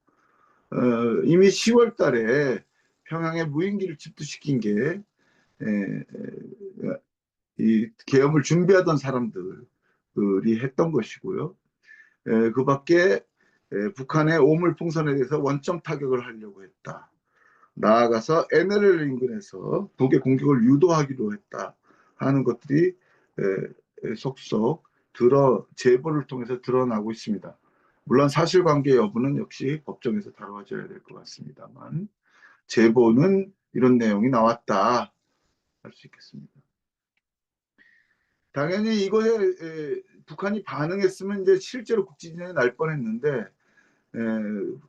이미 10월 달에 평양에 무인기를 집투시킨 게 이 계엄을 준비하던 사람들이 했던 것이고요. 그 밖에 북한의 오물풍선에 대해서 원점 타격을 하려고 했다. 나아가서 NLL 인근에서 북의 공격을 유도하기로 했다 하는 것들이 속속 제보를 통해서 드러나고 있습니다. 물론 사실관계 여부는 역시 법정에서 다뤄져야 될 것 같습니다만 제보는 이런 내용이 나왔다 할 수 있겠습니다. 당연히 이거에 북한이 반응했으면 이제 실제로 국지전에 날 뻔했는데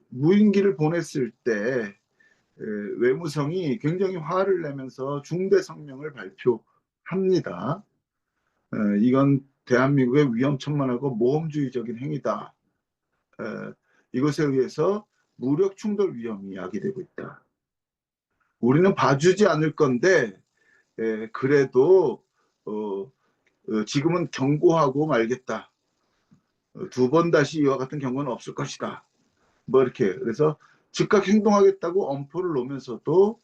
무인기를 보냈을 때 외무성이 굉장히 화를 내면서 중대 성명을 발표합니다. 이건 대한민국의 위험천만하고 모험주의적인 행위다. 이것에 의해서 무력 충돌 위험이 야기되고 있다. 우리는 봐주지 않을 건데 그래도 지금은 경고하고 말겠다. 두 번 다시 이와 같은 경고는 없을 것이다. 뭐 이렇게 그래서 즉각 행동하겠다고 엄포를 놓으면서도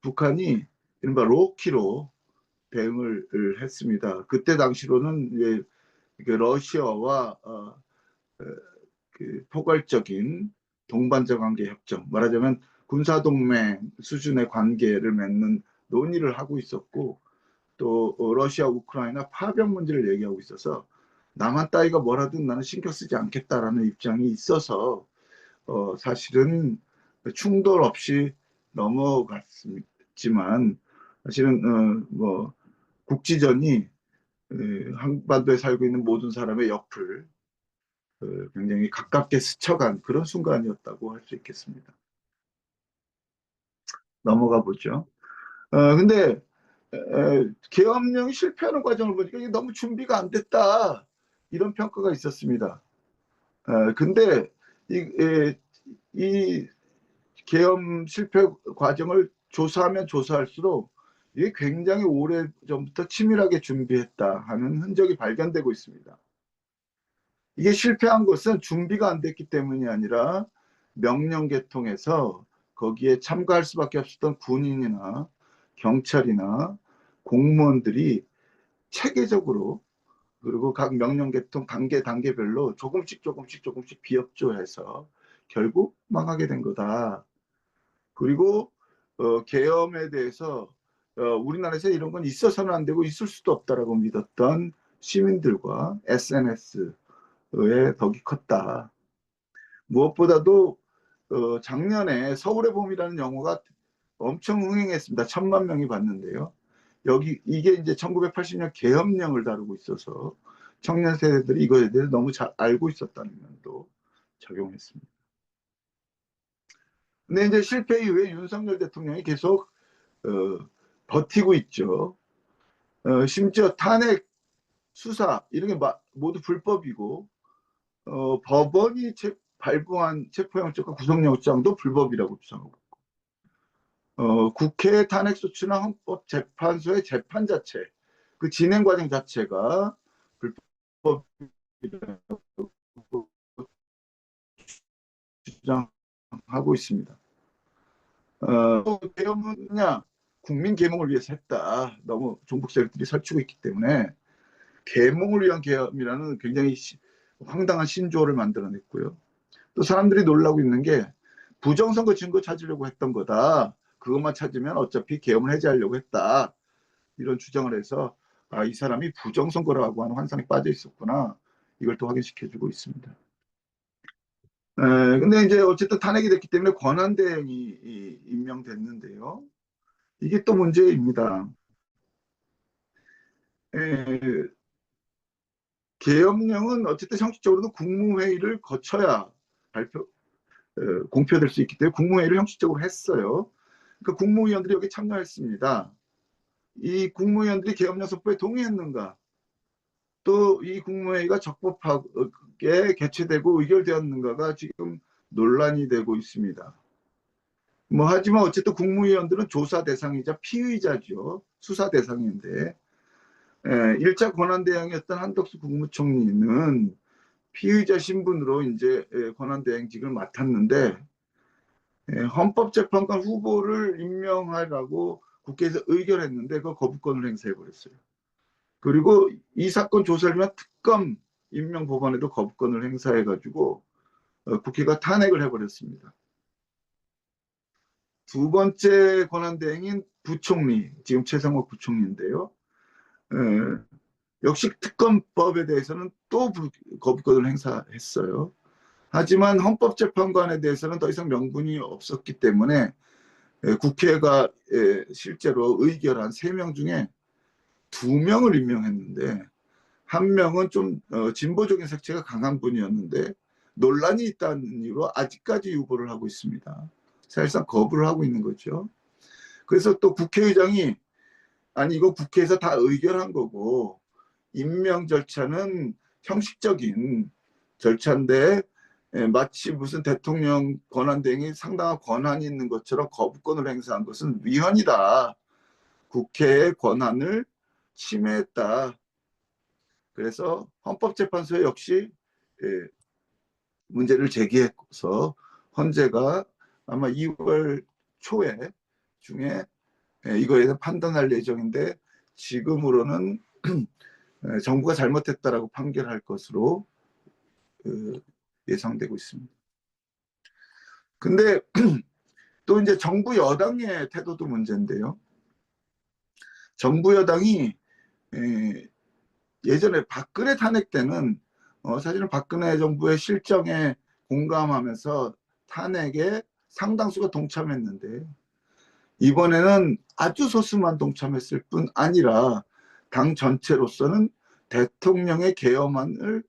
북한이 이른바 로키로 대응을 했습니다. 그때 당시로는 이제 러시아와 그 포괄적인 동반자 관계 협정, 말하자면 군사동맹 수준의 관계를 맺는 논의를 하고 있었고 또 러시아 우크라이나 파병 문제를 얘기하고 있어서 남한 따위가 뭐라든 나는 신경 쓰지 않겠다라는 입장이 있어서 사실은 충돌 없이 넘어갔지만 사실은 뭐 국지전이 한반도에 살고 있는 모든 사람의 옆을 굉장히 가깝게 스쳐간 그런 순간이었다고 할 수 있겠습니다. 넘어가 보죠. 근데 계엄령이 실패하는 과정을 보니까 이게 너무 준비가 안 됐다 이런 평가가 있었습니다. 근데 이 계엄 실패 과정을 조사하면 조사할수록 이게 굉장히 오래 전부터 치밀하게 준비했다 하는 흔적이 발견되고 있습니다. 이게 실패한 것은 준비가 안 됐기 때문이 아니라 명령 계통에서 거기에 참가할 수밖에 없었던 군인이나 경찰이나 공무원들이 체계적으로 그리고 각 명령 계통 단계별로 조금씩 비협조해서 결국 망하게 된 거다. 그리고 계엄에 대해서 우리나라에서 이런 건 있어서는 안 되고 있을 수도 없다라고 믿었던 시민들과 SNS의 덕이 컸다. 무엇보다도 작년에 서울의 봄이라는 영화가 엄청 흥행했습니다. 1,000만 명이 봤는데요. 이게 이제 1980년 계엄령을 다루고 있어서 청년 세대들이 이거에 대해서 너무 잘 알고 있었다는 면도 적용했습니다. 근데 이제 실패 이후에 윤석열 대통령이 계속 버티고 있죠. 심지어 탄핵 수사 이런 게 모두 불법이고 법원이 발부한 체포영장과 구속영장도 불법이라고 주장하고 국회 탄핵소추나 헌법재판소의 재판 자체 그 진행 과정 자체가 불법이라고 주장하고 있습니다. 계엄은냐 국민 계몽을 위해서 했다. 너무 종북 세력들이 설치고 있기 때문에 계몽을 위한 계엄이라는 굉장히 황당한 신조어를 만들어냈고요. 또 사람들이 놀라고 있는 게 부정선거 증거 찾으려고 했던 거다. 그것만 찾으면 어차피 계엄을 해제하려고 했다. 이런 주장을 해서 이 사람이 부정선거라고 하는 환상에 빠져 있었구나. 이걸 또 확인시켜주고 있습니다. 근데 이제 어쨌든 탄핵이 됐기 때문에 권한대행이 임명됐는데요. 이게 또 문제입니다. 계엄령은 어쨌든 형식적으로도 국무회의를 거쳐야 공표될 수 있기 때문에 국무회의를 형식적으로 했어요. 그 국무위원들이 여기 참여했습니다. 이 국무위원들이 계엄령 선포에 동의했는가? 또 이 국무회의가 적법하게 개최되고 의결되었는가가 지금 논란이 되고 있습니다. 하지만 어쨌든 국무위원들은 조사 대상이자 피의자죠. 수사 대상인데 1차 권한대행이었던 한덕수 국무총리는 피의자 신분으로 이제 권한대행직을 맡았는데 헌법재판관 후보를 임명하라고 국회에서 의결했는데 그 거부권을 행사해버렸어요. 그리고 이 사건 조사를 위한 특검 임명 법안에도 거부권을 행사해가지고 국회가 탄핵을 해버렸습니다. 두 번째 권한대행인 부총리, 지금 최상목 부총리인데요. 역시 특검법에 대해서는 또 거부권을 행사했어요. 하지만 헌법재판관에 대해서는 더 이상 명분이 없었기 때문에 국회가 실제로 의결한 3명 중에 2명을 임명했는데 한 명은 좀 진보적인 색채가 강한 분이었는데 논란이 있다는 이유로 아직까지 유보를 하고 있습니다. 사실상 거부를 하고 있는 거죠. 그래서 또 국회의장이 아니 이거 국회에서 다 의결한 거고 임명 절차는 형식적인 절차인데 마치 무슨 대통령 권한대행이 상당한 권한이 있는 것처럼 거부권을 행사한 것은 위헌이다. 국회의 권한을 침해했다. 그래서 헌법재판소에 역시 문제를 제기해서 헌재가 아마 2월 초에 중에 이거에 대해서 판단할 예정인데 지금으로는 정부가 잘못했다라고 판결할 것으로 예상되고 있습니다. 근데 또 이제 정부 여당의 태도도 문제인데요. 정부 여당이 예전에 박근혜 탄핵 때는 사실은 박근혜 정부의 실정에 공감하면서 탄핵에 상당수가 동참했는데 이번에는 아주 소수만 동참했을 뿐 아니라 당 전체로서는 대통령의 계엄을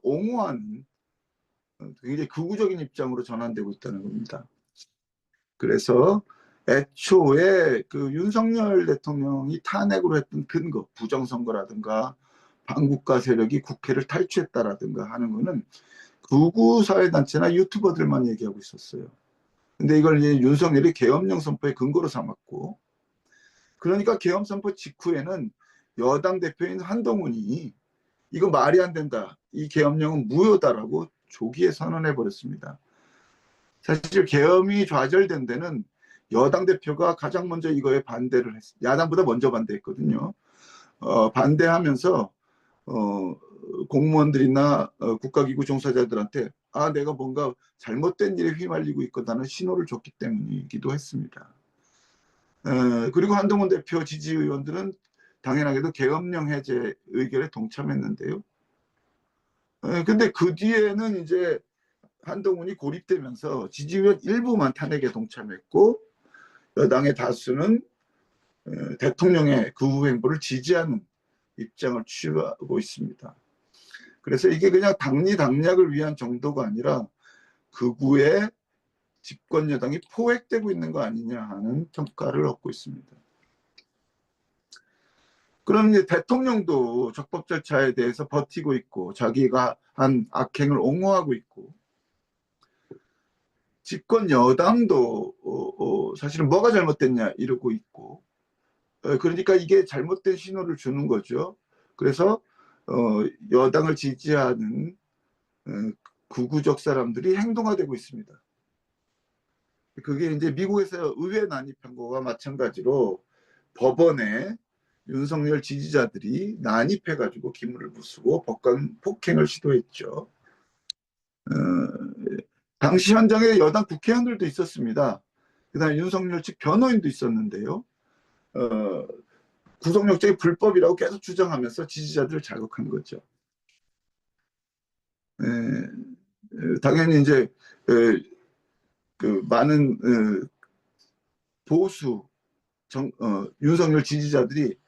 옹호하는 굉장히 극우적인 입장으로 전환되고 있다는 겁니다. 그래서 애초에 그 윤석열 대통령이 탄핵으로 했던 근거, 부정선거라든가 반국가 세력이 국회를 탈취했다라든가 하는 거는 극우 사회단체나 유튜버들만 얘기하고 있었어요. 근데 이걸 이제 윤석열이 계엄령 선포의 근거로 삼았고, 그러니까 계엄 선포 직후에는 여당 대표인 한동훈이 이거 말이 안 된다, 이 계엄령은 무효다라고 조기에 선언해 버렸습니다. 사실 계엄이 좌절된 데는 여당 대표가 가장 먼저 이거에 반대를 했어요. 야당보다 먼저 반대했거든요. 반대하면서 공무원들이나 국가기구 종사자들한테 내가 뭔가 잘못된 일에 휘말리고 있거다는 신호를 줬기 때문이기도 했습니다. 그리고 한동훈 대표 지지의원들은 당연하게도 계엄령 해제 의결에 동참했는데요. 근데 그 뒤에는 이제 한동훈이 고립되면서 지지의원 일부만 탄핵에 동참했고, 여당의 다수는 대통령의 극우 행보를 지지하는 입장을 취하고 있습니다. 그래서 이게 그냥 당리당략을 위한 정도가 아니라 극우의 집권 여당이 포획되고 있는 거 아니냐 하는 평가를 얻고 있습니다. 그럼 이제 대통령도 적법 절차에 대해서 버티고 있고 자기가 한 악행을 옹호하고 있고, 집권 여당도 사실은 뭐가 잘못됐냐 이러고 있고, 그러니까 이게 잘못된 신호를 주는 거죠. 그래서 여당을 지지하는 극우적 사람들이 행동화되고 있습니다. 그게 이제 미국에서 의회 난입한 거와 마찬가지로 법원에 윤석열 지지자들이 난입해가지고 기물을 부수고 법관 폭행을 시도했죠. 당시 현장에 여당 국회의원들도 있었습니다. 그다음에 윤석열 측 변호인도 있었는데요. 구속영장이 불법이라고 계속 주장하면서 지지자들을 자극한 거죠. 당연히 이제 그 많은 보수 윤석열 지지자들이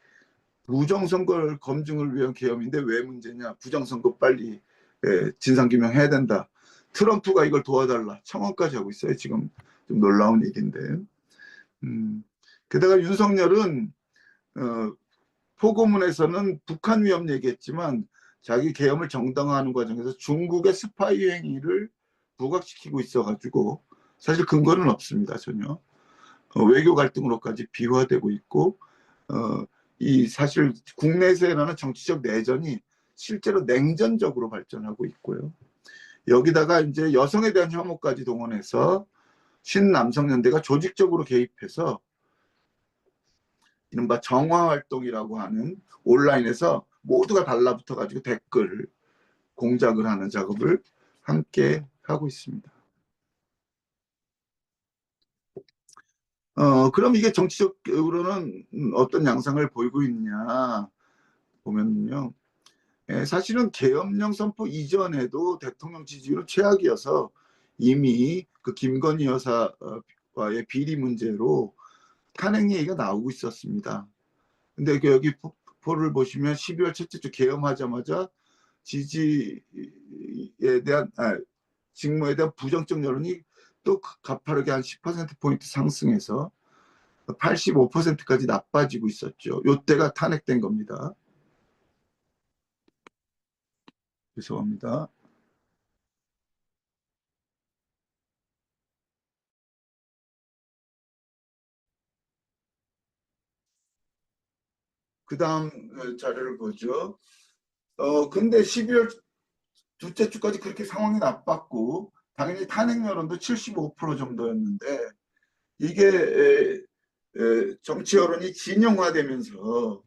부정선거 검증을 위한 계엄인데 왜 문제냐, 부정선거 빨리 진상규명해야 된다, 트럼프가 이걸 도와달라 청원까지 하고 있어요. 지금 좀 놀라운 얘기인데, 게다가 윤석열은 포고문에서는 북한 위협 얘기했지만 자기 계엄을 정당화하는 과정에서 중국의 스파이 행위를 부각시키고 있어가지고 사실 근거는 없습니다. 전혀. 외교 갈등으로까지 비화되고 있고, 이 사실 국내에서 일어나는 정치적 내전이 실제로 냉전적으로 발전하고 있고요. 여기다가 이제 여성에 대한 혐오까지 동원해서 신남성연대가 조직적으로 개입해서 이른바 정화활동이라고 하는 온라인에서 모두가 달라붙어가지고 댓글 공작을 하는 작업을 함께 하고 있습니다. 그럼 이게 정치적으로는 어떤 양상을 보이고 있냐 보면요. 사실은 계엄령 선포 이전에도 대통령 지지율은 최악이어서 이미 그 김건희 여사와의 비리 문제로 탄핵 얘기가 나오고 있었습니다. 근데 여기 포를 보시면 12월 첫째 주 계엄하자마자 지지에 대한 직무에 대한 부정적 여론이 또 가파르게 한 10%포인트 상승해서 85%까지 나빠지고 있었죠. 이때가 탄핵된 겁니다. 죄송합니다. 그 다음 자료를 보죠. 근데 12월 둘째 주까지 그렇게 상황이 나빴고 당연히 탄핵 여론도 75% 정도였는데, 이게 정치 여론이 진영화되면서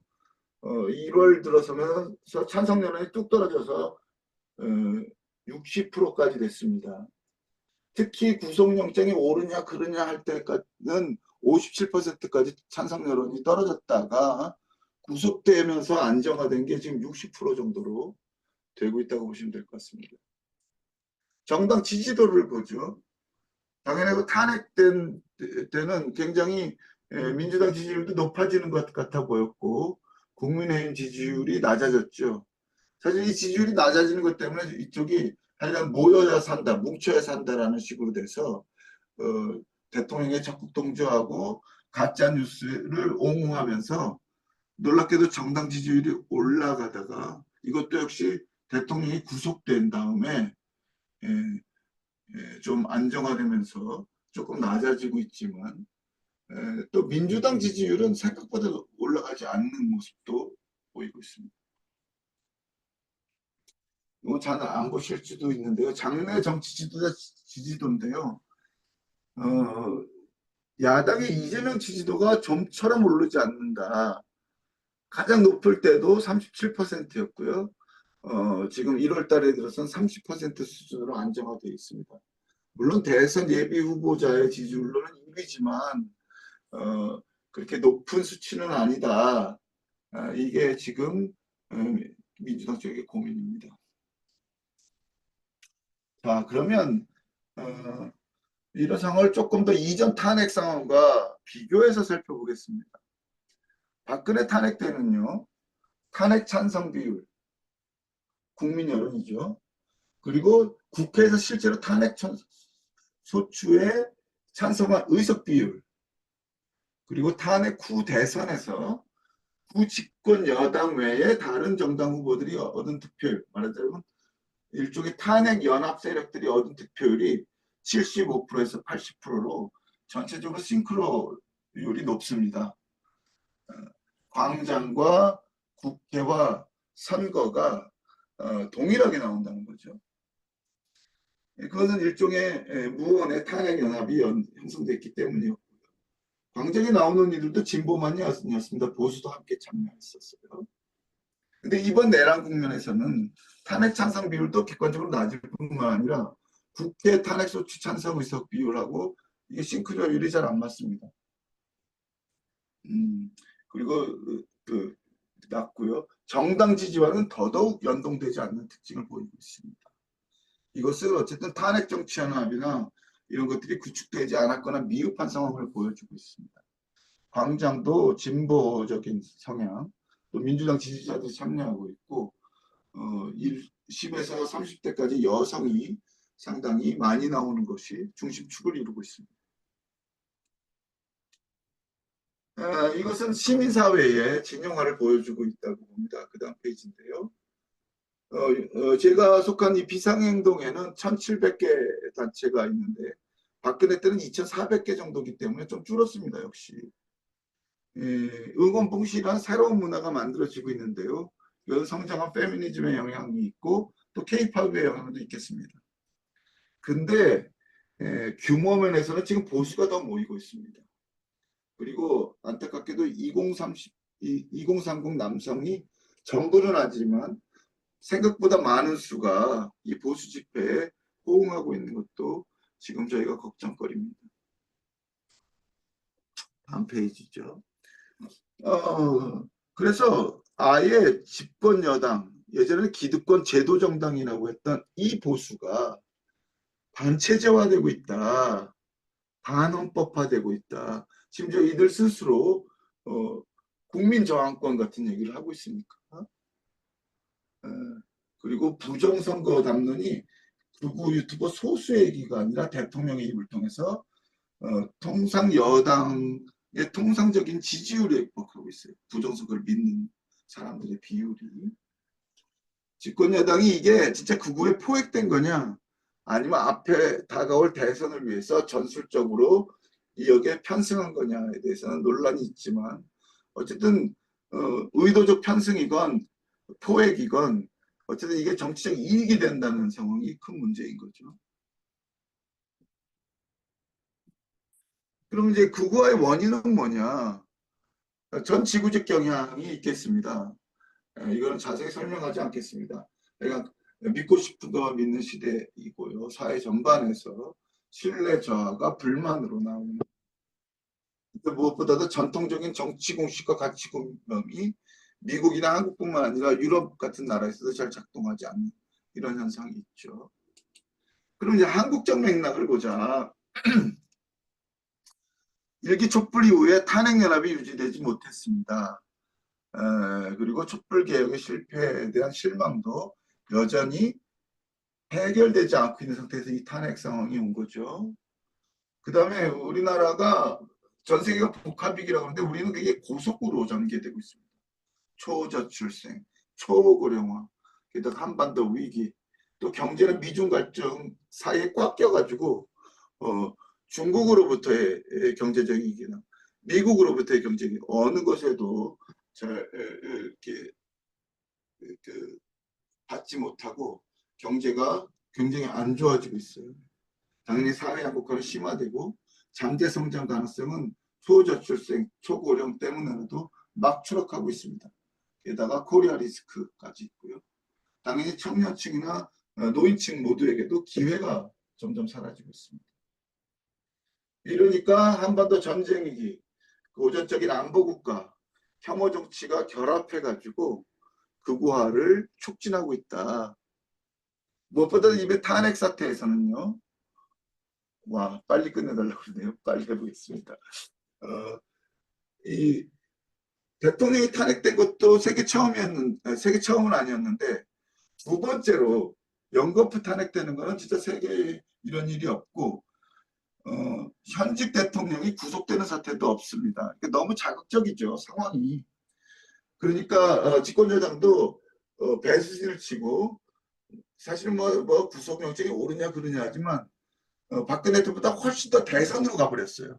1월 들어서면서 찬성 여론이 뚝 떨어져서 60%까지 됐습니다. 특히 구속영장이 오르냐 그르냐 할 때는 57%까지 찬성 여론이 떨어졌다가 구속되면서 안정화된 게 지금 60% 정도로 되고 있다고 보시면 될 것 같습니다. 정당 지지도를 보죠. 당연히 탄핵된 때는 굉장히 민주당 지지율도 높아지는 것 같아 보였고 국민의힘 지지율이 낮아졌죠. 사실 이 지지율이 낮아지는 것 때문에 이쪽이 하여간 모여야 산다, 뭉쳐야 산다라는 식으로 돼서 대통령의 적극 동조하고 가짜 뉴스를 옹호하면서 놀랍게도 정당 지지율이 올라가다가 이것도 역시 대통령이 구속된 다음에 예, 좀 안정화되면서 조금 낮아지고 있지만 또 민주당 지지율은 생각보다 올라가지 않는 모습도 보이고 있습니다. 이거 잘 안 보실 수도 있는데요. 장내 정치 지도자 지지도인데요. 어, 야당의 이재명 지지도가 좀처럼 오르지 않는다. 가장 높을 때도 37%였고요. 지금 1월 달에 들어선 30% 수준으로 안정화되어 있습니다. 물론 대선 예비 후보자의 지지율로는 1위지만 그렇게 높은 수치는 아니다. 이게 지금 민주당 쪽의 고민입니다. 자, 그러면 이런 상황을 조금 더 이전 탄핵 상황과 비교해서 살펴보겠습니다. 박근혜 탄핵 때는요, 탄핵 찬성 비율, 국민 여론이죠. 그리고 국회에서 실제로 탄핵 소추에 찬성한 의석 비율, 그리고 탄핵 후 대선에서 후 집권 여당 외에 다른 정당 후보들이 얻은 득표율, 말하자면 일종의 탄핵 연합 세력들이 얻은 득표율이 75%에서 80%로 전체적으로 싱크로율이 높습니다. 광장과 국회와 선거가 동일하게 나온다는 거죠. 그것은 일종의 무언의 탄핵 연합이 형성됐기 때문이었고요. 광장에 나오는 이들도 진보만이 아니었습니다. 보수도 함께 참여했었어요. 근데 이번 내란 국면에서는 탄핵 찬성 비율도 객관적으로 낮을 뿐만 아니라 국회 탄핵 소추 찬성 의석 비율하고 이게 싱크로율이 잘 안 맞습니다. 그리고 낮고요. 정당 지지와는 더더욱 연동되지 않는 특징을 보이고 있습니다. 이것은 어쨌든 탄핵 정치 연합이나 이런 것들이 구축되지 않았거나 미흡한 상황을 보여주고 있습니다. 광장도 진보적인 성향, 또 민주당 지지자들이 참여하고 있고 10에서 30대까지 여성이 상당히 많이 나오는 것이 중심축을 이루고 있습니다. 이것은 시민사회의 진영화를 보여주고 있다고 봅니다. 그 다음 페이지인데요. 제가 속한 이 비상행동에는 1,700개 단체가 있는데 박근혜 때는 2,400개 정도이기 때문에 좀 줄었습니다. 역시. 응원봉시라는 새로운 문화가 만들어지고 있는데요. 이건 성장한 페미니즘의 영향이 있고 또 K-팝의 영향도 있겠습니다. 근데 규모 면에서는 지금 보수가 더 모이고 있습니다. 그리고 안타깝게도 2030 남성이 전부는 아니지만 생각보다 많은 수가 이 보수 집회에 호응하고 있는 것도 지금 저희가 걱정거리입니다. 다음 페이지죠. 그래서 아예 집권 여당, 예전에는 기득권 제도정당이라고 했던 이 보수가 반체제화되고 있다. 반헌법화되고 있다. 심지어 이들 스스로 국민저항권 같은 얘기를 하고 있으니까. 그리고 부정선거 담론이 극우 유튜버 소수의 얘기가 아니라 대통령의 입을 통해서 통상 여당의 통상적인 지지율에 입각하고 있어요. 부정선거를 믿는 사람들의 비율이. 집권 여당이 이게 진짜 극우에 포획된 거냐 아니면 앞에 다가올 대선을 위해서 전술적으로 여기에 편승한 거냐에 대해서는 논란이 있지만 어쨌든 의도적 편승이건 포획이건 어쨌든 이게 정치적 이익이 된다는 상황이 큰 문제인 거죠. 그럼 이제 극우화의 원인은 뭐냐? 전 지구적 경향이 있겠습니다. 이거는 자세히 설명하지 않겠습니다. 내가 믿고 싶은 거 믿는 시대이고요. 사회 전반에서 신뢰 저하가 불만으로 나오는 무엇보다도 전통적인 정치 공식과 가치 공명이 미국이나 한국뿐만 아니라 유럽 같은 나라에서도 잘 작동하지 않는 이런 현상이 있죠. 그럼 이제 한국적 맥락을 보자. 일기 촛불 이후에 탄핵연합이 유지되지 못했습니다. 그리고 촛불 개혁의 실패에 대한 실망도 여전히 해결되지 않고 있는 상태에서 이 탄핵 상황이 온 거죠. 그 다음에 우리나라가 전 세계가 복합위기라고 하는데 우리는 그게 고속으로 전개되고 있습니다. 초저출생, 초고령화, 게다가 한반도 위기, 또 경제는 미중 갈등 사이에 꽉 껴가지고 중국으로부터의 경제적 위기나 미국으로부터의 경제적 위기 어느 것에도 잘 이렇게 받지 못하고 경제가 굉장히 안 좋아지고 있어요. 당연히 사회 양극화는 심화되고 잠재 성장 가능성은 초저출생, 초고령 때문에라도 막 추락하고 있습니다. 게다가 코리아 리스크까지 있고요. 당연히 청년층이나 노인층 모두에게도 기회가 점점 사라지고 있습니다. 이러니까 한반도 전쟁 위기, 고전적인 안보국가, 혐오 정치가 결합해가지고 극우화를 촉진하고 있다. 무엇보다 이번 탄핵 사태에서는요. 와, 빨리 끝내달라고 그러네요. 빨리 해보겠습니다. 이 대통령이 탄핵된 것도 세계 처음은 아니었는데 두 번째로 연거푸 탄핵되는 거는 진짜 세계에 이런 일이 없고 현직 대통령이 구속되는 사태도 없습니다. 너무 자극적이죠, 상황이. 그러니까 집권여당도 배수진을 치고 사실은 뭐 구속영장이 오르냐 그러냐 하지만 박근혜 때보다 훨씬 더 대선으로 가버렸어요.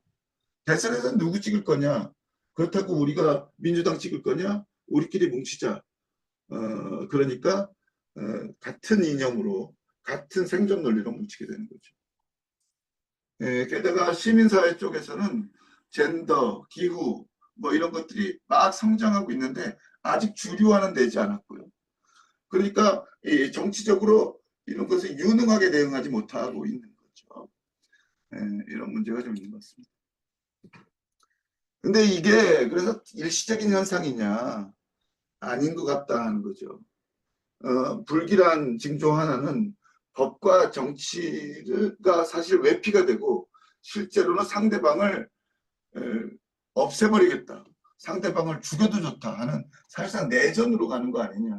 대선에서 누구 찍을 거냐? 그렇다고 우리가 민주당 찍을 거냐? 우리끼리 뭉치자. 그러니까 같은 이념으로 같은 생존 논리로 뭉치게 되는 거죠. 게다가 시민사회 쪽에서는 젠더, 기후 뭐 이런 것들이 막 성장하고 있는데 아직 주류화는 되지 않았고요. 그러니까 이 정치적으로 이런 것을 유능하게 대응하지 못하고 있는 거죠. 이런 문제가 좀 있는 것 같습니다. 근데 이게 그래서 일시적인 현상이냐? 아닌 것 같다 하는 거죠. 불길한 징조 하나는 법과 정치가 사실 외피가 되고 실제로는 상대방을 없애버리겠다. 상대방을 죽여도 좋다 하는 사실상 내전으로 가는 거 아니냐.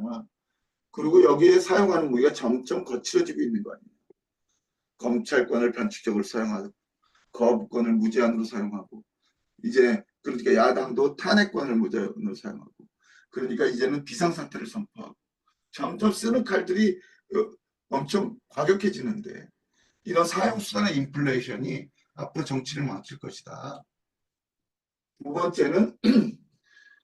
그리고 여기에 사용하는 무기가 점점 거칠어지고 있는 거 아니냐. 검찰권을 변칙적으로 사용하고 거부권을 무제한으로 사용하고 이제 그러니까 야당도 탄핵권을 무제한으로 사용하고 그러니까 이제는 비상사태를 선포하고 점점 쓰는 칼들이 엄청 과격해지는데 이런 사용수단의 인플레이션이 앞으로 정치를 망칠 것이다. 두 번째는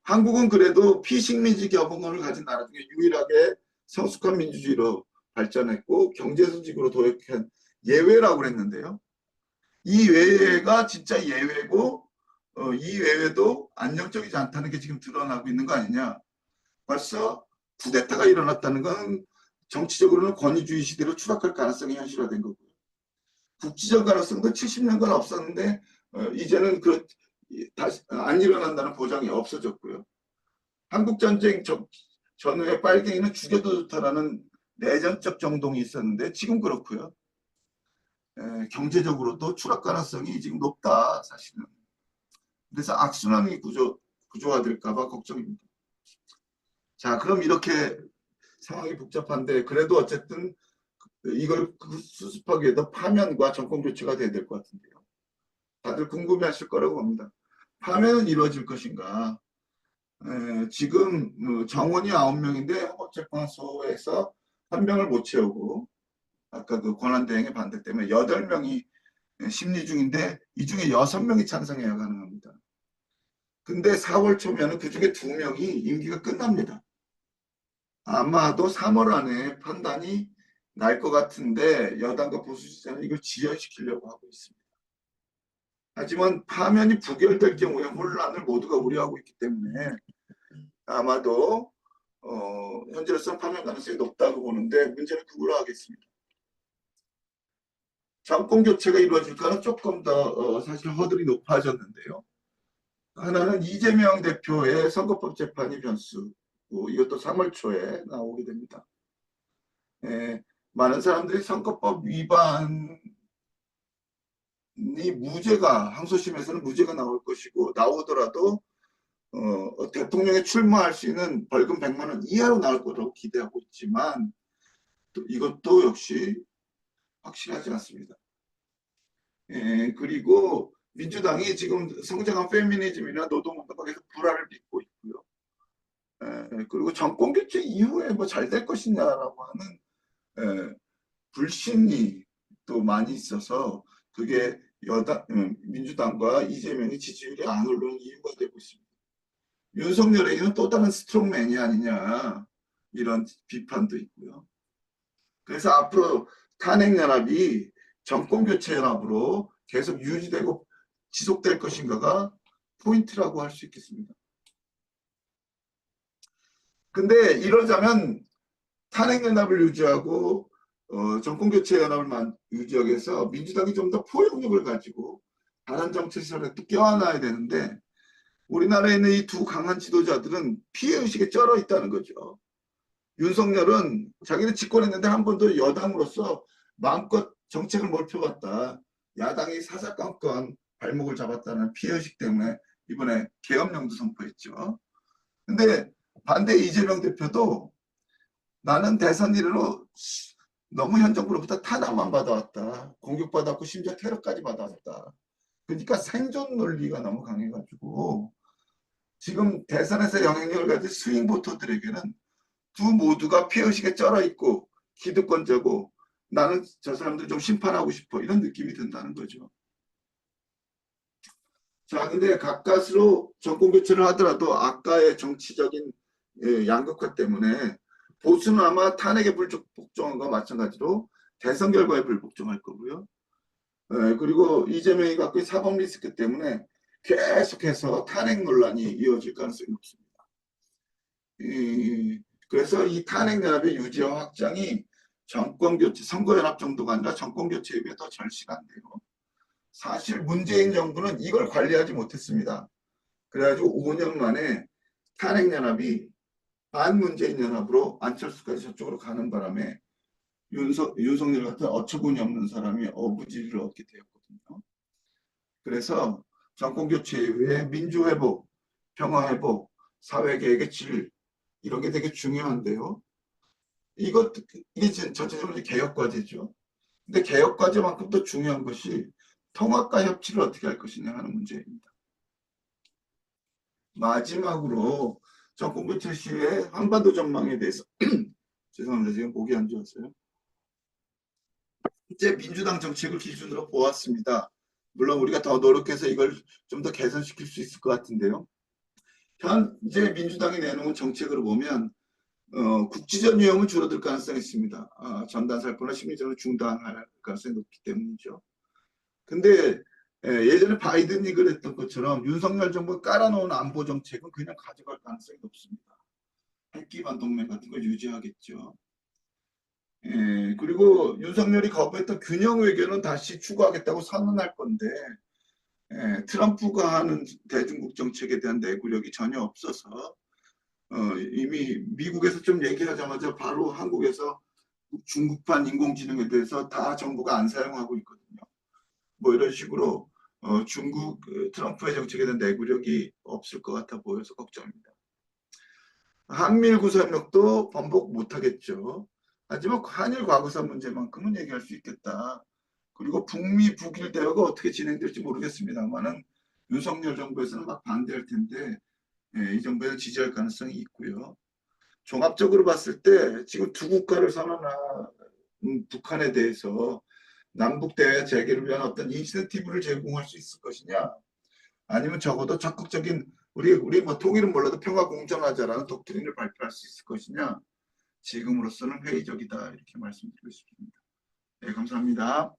한국은 그래도 피식민지 경험을 가진 나라 중에 유일하게 성숙한 민주주의로 발전했고 경제수직으로 도약한 예외라고 그랬는데요. 이 외회가 진짜 예외고 이 외회도 안정적이지 않다는 게 지금 드러나고 있는 거 아니냐. 벌써 쿠데타가 일어났다는 건 정치적으로는 권위주의 시대로 추락할 가능성이 현실화된 거고요. 국지적 가능성도 70년간 없었는데 이제는 다시 안 일어난다는 보장이 없어졌고요. 한국전쟁 전후에 빨갱이는 죽여도 좋다라는 내전적 정동이 있었는데 지금 그렇고요. 경제적으로도 추락 가능성이 지금 높다 사실은. 그래서 악순환이 구조화될까 봐 걱정입니다. 자, 그럼 이렇게 상황이 복잡한데 그래도 어쨌든 이걸 수습하기 위해서 파면과 정권 교체가 돼야 될 것 같은데요. 다들 궁금해하실 거라고 봅니다. 파면은 이루어질 것인가? 지금 정원이 9명인데 헌법재판소에서 1명을 못 채우고 아까 그 권한대행의 반대 때문에 8명이 심리 중인데 이 중에 6명이 찬성해야 가능합니다. 근데 4월 초면은 그 중에 2명이 임기가 끝납니다. 아마도 3월 안에 판단이 날 것 같은데 여당과 보수지사는 이걸 지연시키려고 하고 있습니다. 하지만 파면이 부결될 경우에 혼란을 모두가 우려하고 있기 때문에 아마도 현재로서는 파면 가능성이 높다고 보는데 문제는 그걸로 하겠습니다. 정권 교체가 이루어질까는 조금 더 사실 허들이 높아졌는데요. 하나는 이재명 대표의 선거법 재판이 변수, 이것도 3월 초에 나오게 됩니다. 많은 사람들이 선거법 위반을 무죄가 항소심에서는 무죄가 나올 것이고 나오더라도 대통령에 출마할 수 있는 벌금 100만 원 이하로 나올 거라고 기대하고 있지만 또 이것도 역시 확실하지 않습니다. 예, 그리고 민주당이 지금 성장한 페미니즘이나 노동운동에서 불화를 빚고 있고요. 예, 그리고 정권 교체 이후에 뭐 잘 될 것이냐라고 하는 불신이 또 많이 있어서 그게 민주당과 이재명의 지지율이 안 오르는 이유가 되고 있습니다. 윤석열에게는 또 다른 스트롱맨이 아니냐 이런 비판도 있고요. 그래서 앞으로 탄핵연합이 정권교체연합으로 계속 유지되고 지속될 것인가가 포인트라고 할 수 있겠습니다. 근데 이러자면 탄핵연합을 유지하고 정권교체연합을 유지하기 위해서 민주당이 좀 더 포용력을 가지고 다른 정치 세력에 또 껴안아야 되는데 우리나라에 있는 이 두 강한 지도자들은 피해의식에 쩔어 있다는 거죠. 윤석열은 자기는 집권했는데 한 번도 여당으로서 마음껏 정책을 못 펴봤다. 야당이 사사건건 발목을 잡았다는 피해의식 때문에 이번에 계엄령도 선포했죠. 근데 반대 이재명 대표도 나는 대선 이후로 너무 현 정부로부터 탄압만 받아왔다. 공격받았고 심지어 테러까지 받아왔다. 그러니까 생존 논리가 너무 강해가지고 지금 대선에서 영향력을 가진 스윙 보터들에게는 두 모두가 피해의식에 쩔어 있고 기득권자고 나는 저 사람들 좀 심판하고 싶어 이런 느낌이 든다는 거죠. 자, 근데 가까스로 정권 교체를 하더라도 아까의 정치적인 양극화 때문에 보수는 아마 탄핵에 불복종한 것과 마찬가지로 대선 결과에 불복종할 거고요. 그리고 이재명이 갖고 있는 사법 리스크 때문에 계속해서 탄핵 논란이 이어질 가능성이 높습니다. 그래서 이 탄핵연합의 유지와 확장이 정권교체, 선거연합 정도가 아니라 정권교체에 비해 더 절실한데요. 사실 문재인 정부는 이걸 관리하지 못했습니다. 그래가지고 5년 만에 탄핵연합이 반문재인 연합으로 안철수까지 저쪽으로 가는 바람에 윤석열 같은 어처구니 없는 사람이 어부지리를 얻게 되었거든요. 그래서 정권교체 이후에 민주회복, 평화회복, 사회개혁의 질 이런 게 되게 중요한데요. 이게 전체적으로 개혁과제죠. 근데 개혁과제만큼 더 중요한 것이 통합과 협치를 어떻게 할 것이냐 하는 문제입니다. 마지막으로 정권교체 시의 한반도 전망에 대해서 죄송합니다. 지금 목이 안 좋았어요. 이제 민주당 정책을 기준으로 보았습니다. 물론 우리가 더 노력해서 이걸 좀 더 개선시킬 수 있을 것 같은데요. 현재 민주당이 내놓은 정책으로 보면 국지전 위험은 줄어들 가능성이 있습니다. 전단 살포나 심리전을 중단할 가능성이 높기 때문이죠. 근데 예전에 바이든이 그랬던 것처럼 윤석열 정부가 깔아놓은 안보 정책은 그냥 가져갈 가능성이 높습니다. 핵기반 동맹 같은 걸 유지하겠죠. 그리고 윤석열이 거부했던 균형 외교는 다시 추구하겠다고 선언할 건데 트럼프가 하는 대중국 정책에 대한 내구력이 전혀 없어서 이미 미국에서 좀 얘기하자마자 바로 한국에서 중국판 인공지능에 대해서 다 정부가 안 사용하고 있거든요. 뭐 이런 식으로 중국 트럼프의 정책에 대한 내구력이 없을 것 같아 보여서 걱정입니다. 한미일 구사협력도 번복 못하겠죠. 하지만 한일 과거사 문제만큼은 얘기할 수 있겠다. 그리고 북미 북일 대화가 어떻게 진행될지 모르겠습니다만은 윤석열 정부에서는 막 반대할 텐데 이 정부에는 지지할 가능성이 있고요. 종합적으로 봤을 때 지금 두 국가를 선언한 북한에 대해서 남북 대화 재개를 위한 어떤 인센티브를 제공할 수 있을 것이냐, 아니면 적어도 적극적인 우리 뭐 통일은 몰라도 평화 공존하자라는 독트린을 발표할 수 있을 것이냐, 지금으로서는 회의적이다 이렇게 말씀드리고 싶습니다. 네, 감사합니다.